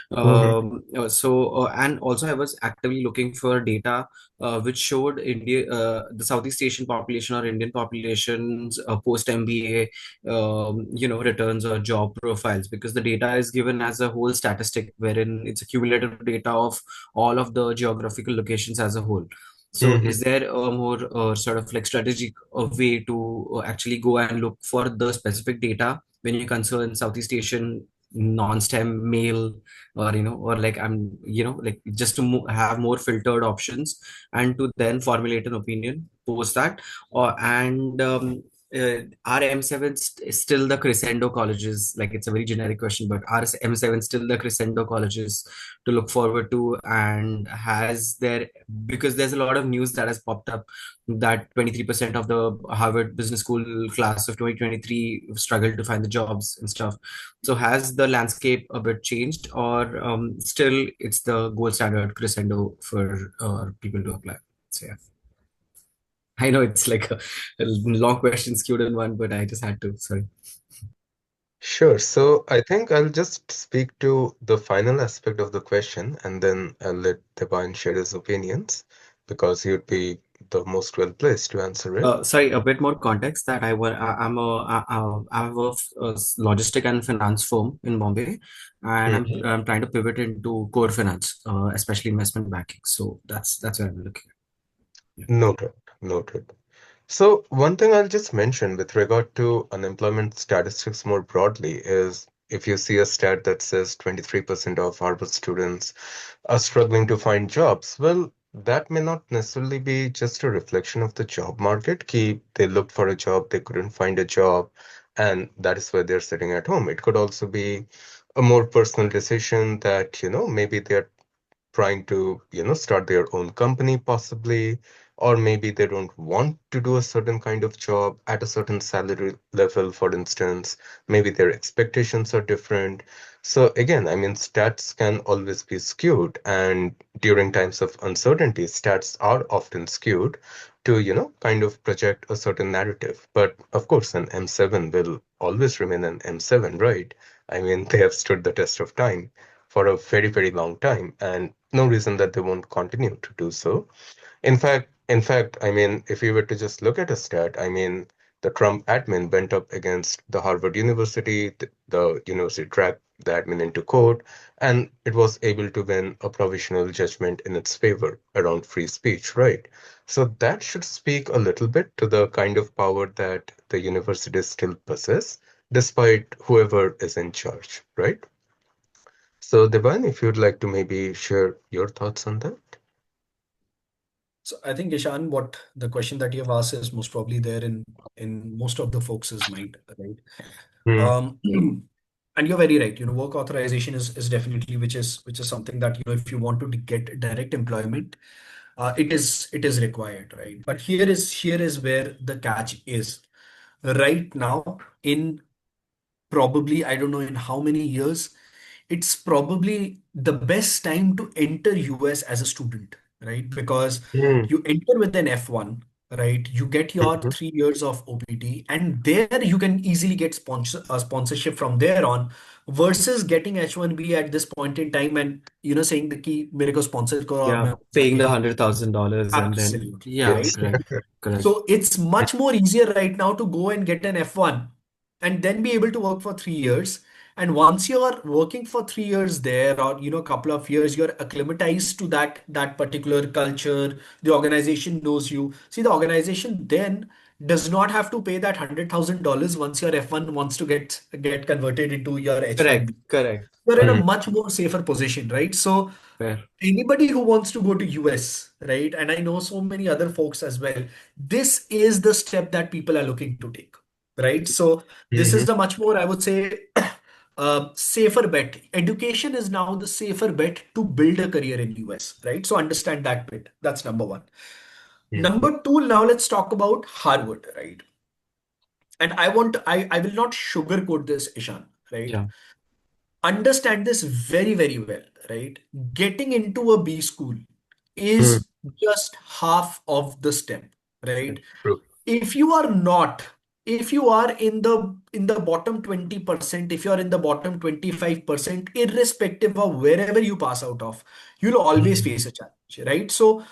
And also I was actively looking for data which showed India, the Southeast Asian population or Indian population's post MBA, returns or job profiles, because the data is given as a whole statistic, wherein it's a cumulative data of all of the geographical locations as a whole. So, Mm-hmm. is there a more sort of like strategic way to actually go and look for the specific data when you concern Southeast Asian non-STEM male, or or like like just to have more filtered options, and to then formulate an opinion post that? Are M7 still the crescendo colleges? Like, it's a very generic question, but are M7 still the crescendo colleges to look forward to? And has there, because there's a lot of news that has popped up that 23% of the Harvard Business School class of 2023 struggled to find the jobs and stuff. So has the landscape a bit changed, or still it's the gold standard crescendo for people to apply? So yeah, I know it's like a long question skewed in one, but I just had to. Sorry. Sure. So I think I'll just speak to the final aspect of the question and then I'll let Debaion share his opinions because he would be the most well placed to answer it. Sorry, a bit more context that I have a logistic and finance firm in Bombay, and Mhm. I'm trying to pivot into core finance, especially investment banking. So that's where I'm looking at. Yeah. Noted. Noted. So one thing I'll just mention with regard to unemployment statistics more broadly is if you see a stat that says 23% of Harvard students are struggling to find jobs, well, that may not necessarily be just a reflection of the job market. They looked for a job, they couldn't find a job, and that is why they're sitting at home. It could also be a more personal decision that, maybe they're trying to, start their own company possibly, or maybe they don't want to do a certain kind of job at a certain salary level, for instance. Maybe their expectations are different. So again, I mean, stats can always be skewed, and during times of uncertainty, stats are often skewed to, kind of project a certain narrative. But of course, an M7 will always remain an M7, right? I mean, they have stood the test of time for a very, very long time, and no reason that they won't continue to do so. In fact, I mean, if you were to just look at a stat, I mean, the Trump admin went up against the Harvard University, the university dragged the admin into court, and it was able to win a provisional judgment in its favor around free speech, right? So that should speak a little bit to the kind of power that the universities still possess, despite whoever is in charge, right? So, Devan, if you'd like to maybe share your thoughts on that. So I think, Ishan, what the question that you have asked is most probably there in most of the folks' mind, right? Hmm. Um, and you're very right. Work authorization is definitely which is something that if you want to get direct employment, it is required, right? But here is where the catch is. Right now, in probably I don't know in how many years, it's probably the best time to enter US as a student, right? Because Hmm. you enter with an F1, right? You get your Mhm. 3 years of OPT, and there you can easily get sponsorship from there on, versus getting H1B at this point in time and saying the key मेरे को sponsor करो और Yeah, मैं paying जाके the यहाँ $100,000, and then absolutely yeah, right. Yes. correct, correct. So it's much more easier right now to go and get an F1 and then be able to work for 3 years. And once you're working for 3 years there, or a couple of years, you're acclimatized to that particular culture. The organization knows you. See, the organization then does not have to pay that $100,000 once your F1 wants to get converted into your Correct, H1B. correct. You're in a Hmm. much more safer position, right? So Fair. anybody who wants to go to US, right? And I know so many other folks as well. This is the step that people are looking to take. right? So this is the much more, I would say, safer bet. Education is now the safer bet to build a career in US, right? So understand that bit. That's number one. Number two, now let's talk about Harvard, right? And I will not sugarcoat this, Ishan, right? Yeah. Understand this very, very well, right? Getting into a B school is just half of the step, right? True. If you are not, if you are in the bottom 20%, if you are in the bottom 25%, irrespective of wherever you pass out of, you'll always face a challenge, right? So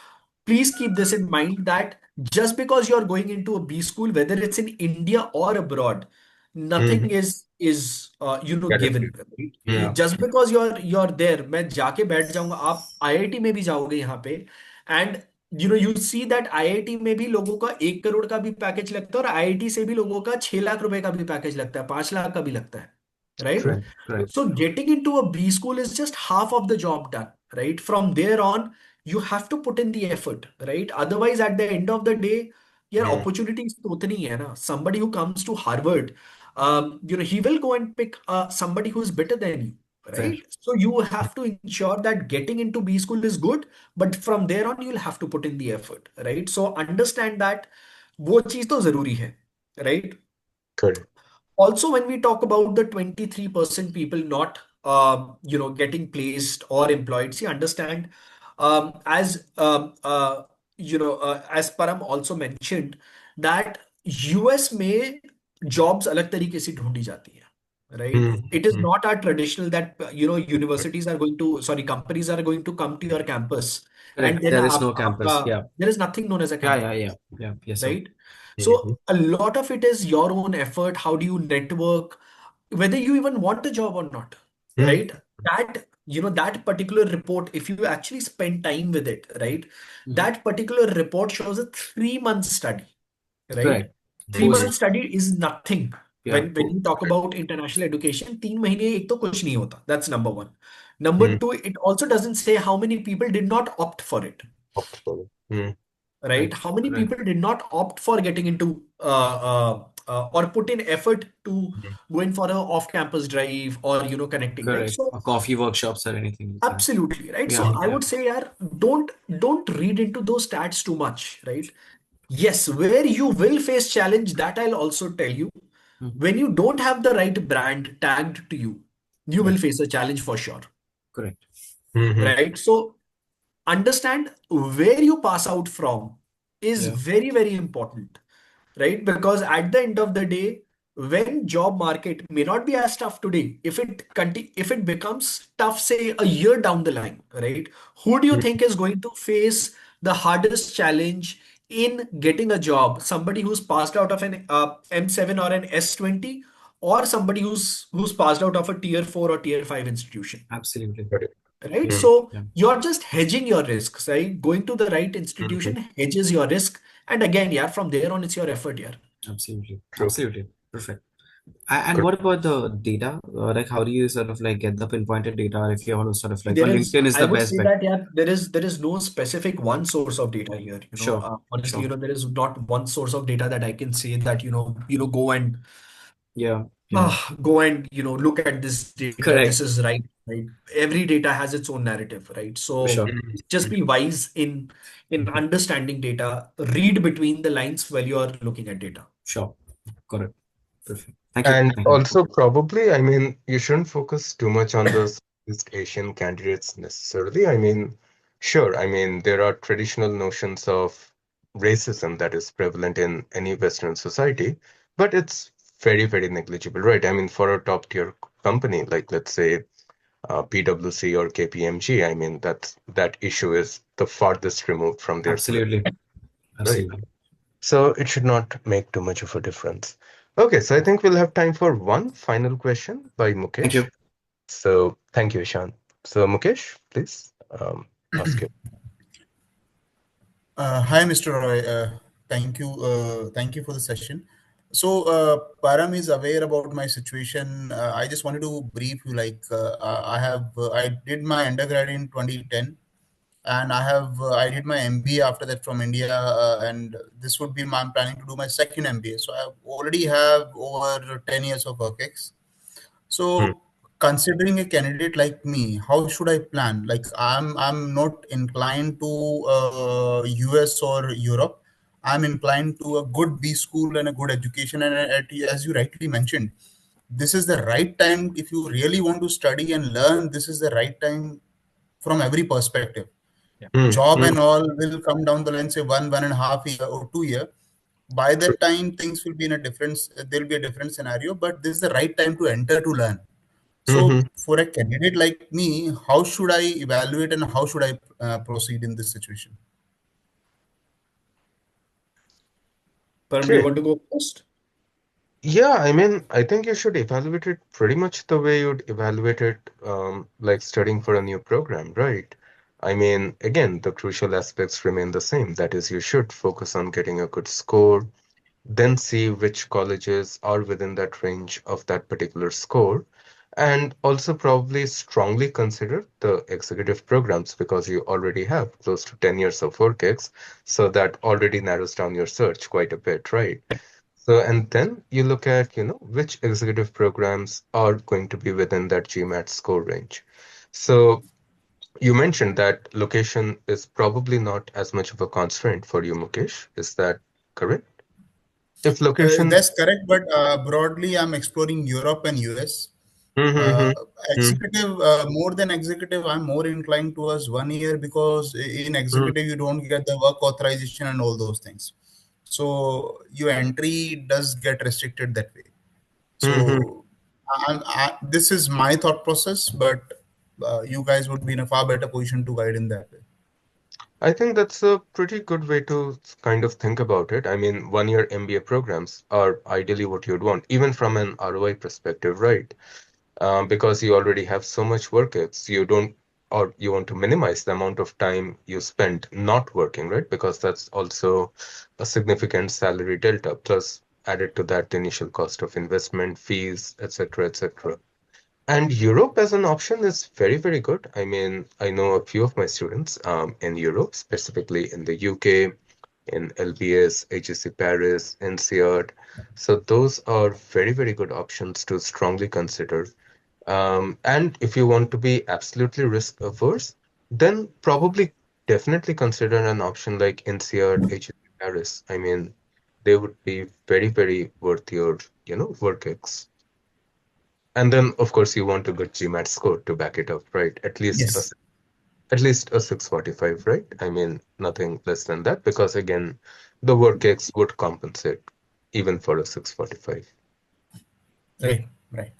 please keep this in mind that just because you're going into a B school, whether it's in India or abroad, nothing is given, Guaranteed. right? Just because you're there, मैं जाके बैठ जाऊंगा, आप IIT में भी जाओगे यहाँ पे, and you see that IIT में भी लोगों का 1 करोड़ का भी पैकेज लगता है, और IIT से भी लोगों का 6 लाख रुपए का भी पैकेज लगता है, 5 लाख का भी लगता है, right? Correct. Correct. So getting into a B school is just half of the job done, right? From there on, you have to put in the effort, right? Otherwise, at the end of the day, your opportunities तो उतनी है ना. Somebody who comes to Harvard, he will go and pick somebody who is better than you, Fair. right? So you have to ensure that getting into B school is good, but from there on, you'll have to put in the effort, right? So understand that वो चीज तो जरूरी है, right? Correct. Also, when we talk about the 23% people not getting placed or employed, see, understand, as Param also mentioned, that US में jobs अलग तरीके से ढूंढी जाती है, right? It is not our traditional that companies are going to come to your campus, Correct. and then There is no campus. Yeah. there is nothing known as a campus. Yeah. Yes, sir. Right? So a lot of it is your own effort. How do you network, whether you even want a job or not, right? That particular report, if you actually spend time with it, right? That particular report shows a 3 month study, right? Correct. 3 month study is nothing. Yeah. When you talk about international education, 3 महीने एक तो कुछ नहीं होता. That's number one. Number two, it also doesn't say how many people did not opt for it. Opt for it. Right? How many people did not opt for getting into or put in effort to go in for a off-campus drive or connecting, right? Correct. So Or coffee workshops or anything like that. absolutely, right? Yeah, So I would say, don't read into those stats too much, right? Yes, where you will face challenge, that I'll also tell you. When you don't have the right brand tagged to you, you will face a challenge for sure. Correct. Right? So understand where you pass out from is very, very important, right? Because at the end of the day, when job market may not be as tough today, if it becomes tough, say a year down the line, right? Who do you think is going to face the hardest challenge in getting a job? Somebody who's passed out of an M7 or an S20, or somebody who's passed out of a tier 4 or tier 5 institution? Absolutely. Right? So you're just hedging your risks, right? Going to the right institution hedges your risk. And again, from there on, it's your effort, Absolutely. Absolutely. Perfect. And what about the data? Like, how do you sort of like get the pinpointed data if you want to sort of like, LinkedIn is I the would best say bet. that, there is no specific one source of data here. Sure. Honestly, there is not one source of data that I can say that, go and go and look at this data. Correct. This is right. Every data has its own narrative, right? So Sure. just be wise in understanding data. Read between the lines while you are looking at data. Sure. Got it. Perfect. Thank you. And Thank you. also probably, I mean, you shouldn't focus too much on the Southeast Asian candidates necessarily. I mean, sure, I mean, there are traditional notions of racism that is prevalent in any Western society, but it's very, very negligible, right? I mean, for a top tier company, like let's say PwC or KPMG, I mean, that issue is the farthest removed from their Absolutely. Absolutely. So it should not make too much of a difference. Okay, so I think we'll have time for one final question by Mukesh. Thank you. So thank you, Ishan. So Mukesh, please ask you. Hi, Mr. Roy. Thank you for the session. So Param is aware about my situation. I just wanted to brief you. Like I did my undergrad in 2010, and I did my MBA after that from India, and this would be I'm planning to do my second MBA. So I already have over 10 years of work ex. Hmm. So considering a candidate like me, how should I plan? Like I'm not inclined to US or Europe. I'm inclined to a good B school and a good education. And as you rightly mentioned, this is the right time if you really want to study and learn. This is the right time from every perspective. Hmm. Job Hmm. and all will come down the line, say 1.5 year or 2 year. By True. that time, things will be in a different. There'll be a different scenario. But this is the right time to enter to learn. Hmm. So, for a candidate like me, how should I evaluate and how should I proceed in this situation? Param, do you Okay. want to go first? Yeah, I mean, I think you should evaluate it pretty much the way you'd evaluate it, like studying for a new program, right? I mean, again, the crucial aspects remain the same. That is, you should focus on getting a good score, then see which colleges are within that range of that particular score, and also probably strongly consider the executive programs because you already have close to 10 years of work ex, so that already narrows down your search quite a bit, right? So, and then you look at, which executive programs are going to be within that GMAT score range. So you mentioned that location is probably not as much of a constraint for you, Mukesh. Is that correct? If location, That's correct, but broadly, I'm exploring Europe and US. Uh, mm-hmm, Executive, more than executive, I'm more inclined towards 1 year because in executive, you don't get the work authorization and all those things. So your entry does get restricted that way. mm-hmm. So this is my thought process, but you guys would be in a far better position to guide in that way. I think that's a pretty good way to kind of think about it. I mean, 1 year MBA programs are ideally what you'd want, even from an ROI perspective, right? Because you already have so much work, it's you don't, or you want to minimize the amount of time you spend not working, right? Because that's also a significant salary delta, plus added to that the initial cost of investment, fees, etc., etc. And Europe as an option is very, very good. I mean, I know a few of my students in Europe, specifically in the UK, in LBS, HEC Paris, NCERT. So those are very, very good options to strongly consider. And if you want to be absolutely risk averse, then probably definitely consider an option like NCERT, HEC Paris. I mean, they would be very, very worth your, work ex. And then, of course, you want a good GMAT score to back it up, right? Yes. At least a 645, right? I mean, nothing less than that, because again, the work ex would compensate even for a 645. Right. Right.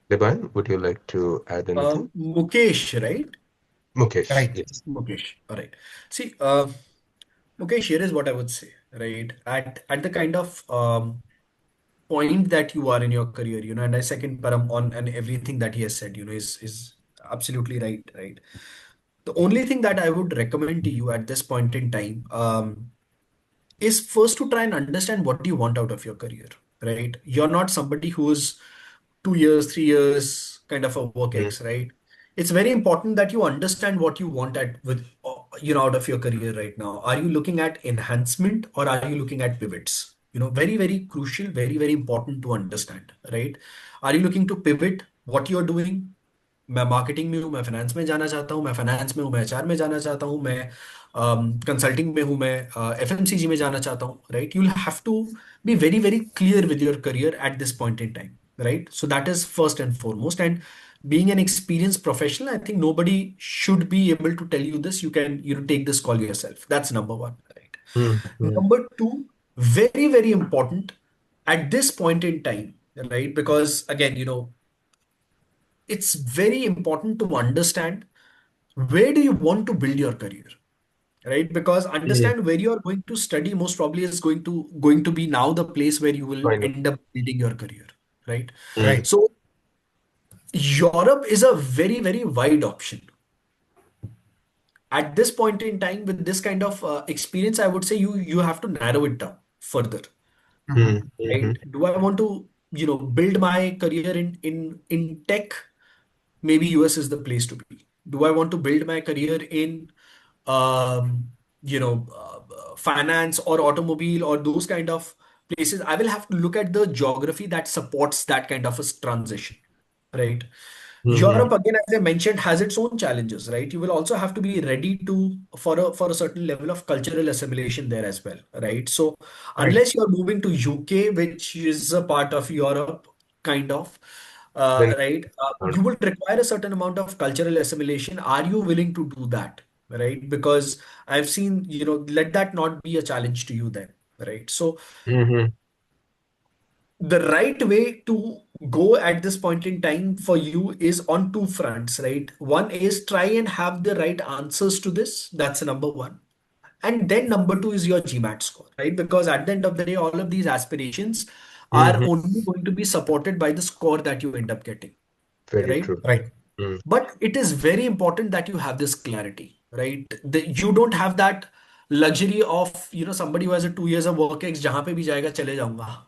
Debaion, would you like to add anything? Mukesh, right? Mukesh, Right. yes. Mukesh. All right. See, Mukesh, here is what I would say, right? At the kind of point that you are in your career, and I second Param on and everything that he has said, is absolutely right, right? The only thing that I would recommend to you at this point in time, is first to try and understand what do you want out of your career, right? You're not somebody who's 2 years, 3 years kind of a work Mm, ex, right? It's very important that you understand what you want out of your career right now. Are you looking at enhancement or are you looking at pivots? Very, very crucial, very, very important to understand, right? Are you looking to pivot what you're doing? मैं marketing में हूँ, मैं finance में जाना चाहता हूँ, मैं finance में हूँ, मैं एचआर में जाना चाहता हूँ, मैं कंसल्टिंग में हूँ, मैं एफएमसीजी में जाना चाहता हूँ, right? You will have to be very very clear with your career at this point in time, right? So that is first and foremost. And being an experienced professional, I think nobody should be able to tell you this. You can, take this call yourself. That's number one, right? mm, mm, Number two, very, very important at this point in time, right? Because again, it's very important to understand where do you want to build your career, right? Because mm. understand where you are going to study most probably is going to be now the place where you will Kind of. end up building your career, right? Mm, Right. So Europe is a very, very wide option. At this point in time, with this kind of experience, I would say you have to narrow it down further, mm, Mhm. mhm, right? Do I want to, build my career in tech? Maybe US is the place to be. Do I want to build my career in finance or automobile or those kind of places, I will have to look at the geography that supports that kind of a transition, right? Mm-hmm. Europe, again, as I mentioned, has its own challenges, right? You will also have to be ready to for a certain level of cultural assimilation there as well, right? So Right. unless you're moving to UK, which is a part of Europe, kind of, Then, right, you will require a certain amount of cultural assimilation. Are you willing to do that, right? Because I've seen, let that not be a challenge to you then, right? So mm-hmm. the right way to go at this point in time for you is on two fronts, right? One is try and have the right answers to this. That's number one. And then number two is your GMAT score, right? Because at the end of the day, all of these aspirations are Mm-hmm. only going to be supported by the score that you end up getting, Very right? true. Right. Mm. But it is very important that you have this clarity, right? You don't have that luxury of, somebody who has a 2 years of work ex, जहां पे भी जाएगा चले जाऊंगा,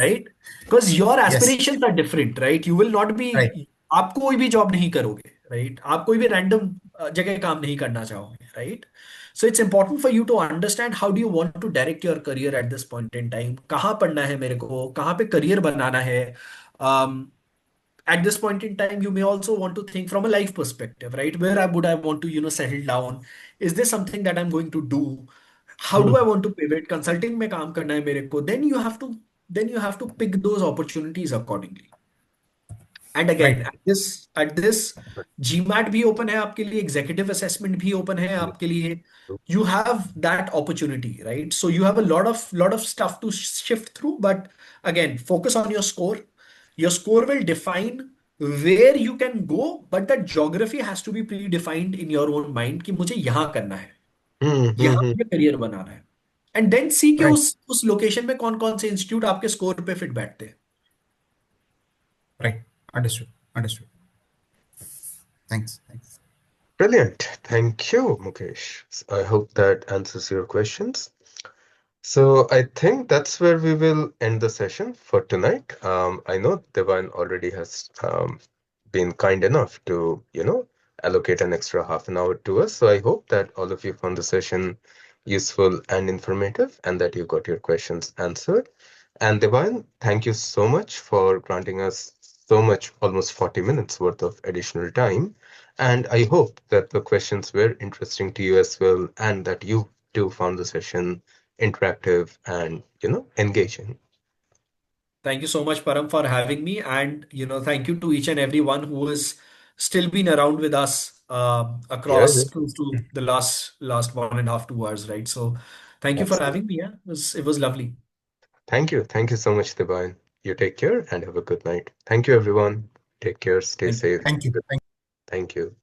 right? Because your Yes. aspirations are different, right? You will not be, Right. आप कोई भी job नहीं करोगे, right? आप कोई भी रैंडम जगह काम नहीं करना चाहोगे, right? So it's important for you to understand how do you want to direct your career at this point in time. कहाँ पढ़ना है मेरे को, कहाँ पे career बनाना है. Um, at this point in time, you may also want to think from a life perspective, right? Where would I want to, settle down? Is this something that I'm going to do? How do I Mm. want to pivot? Consulting में काम करना है मेरे को. Then you have to pick those opportunities accordingly. And again, Right. at this GMAT भी open है आपके लिए, executive assessment भी open है आपके लिए. You have that opportunity, right? So you have a lot of stuff to shift through, but again, focus on your score. Your score will define where you can go, but that geography has to be predefined in your own mind कि मुझे यहाँ करना है, यहाँ Mm-hmm. पे career बनाना है. And then सी के Right. उस लोकेशन में कौन कौन से इंस्टीट्यूट आपके स्कोर पे फिट बैठते हैं. Right. Understood. Understood. Thanks. Thanks. Brilliant. Thank you, Mukesh. I hope that answers your questions. So I think that's where we will end the session for tonight. I know Debaion already has been kind enough to, allocate an extra half an hour to us. So I hope that all of you found the session useful and informative and that you got your questions answered. And Debaion, thank you so much for granting us so much, almost 40 minutes worth of additional time. And I hope that the questions were interesting to you as well and that you too found the session interactive and, engaging. Thank you so much, Param, for having me. And, thank you to each and everyone who has still been around with us Yeah, across yeah, close to the last 1.5, 2 hours, right? So thank you for absolutely. having me. Yeah, it was lovely. Thank you. Thank you so much, Debaion. You take care and have a good night. Thank you, everyone. Take care. Stay Thank you. safe. Thank you. Thank you.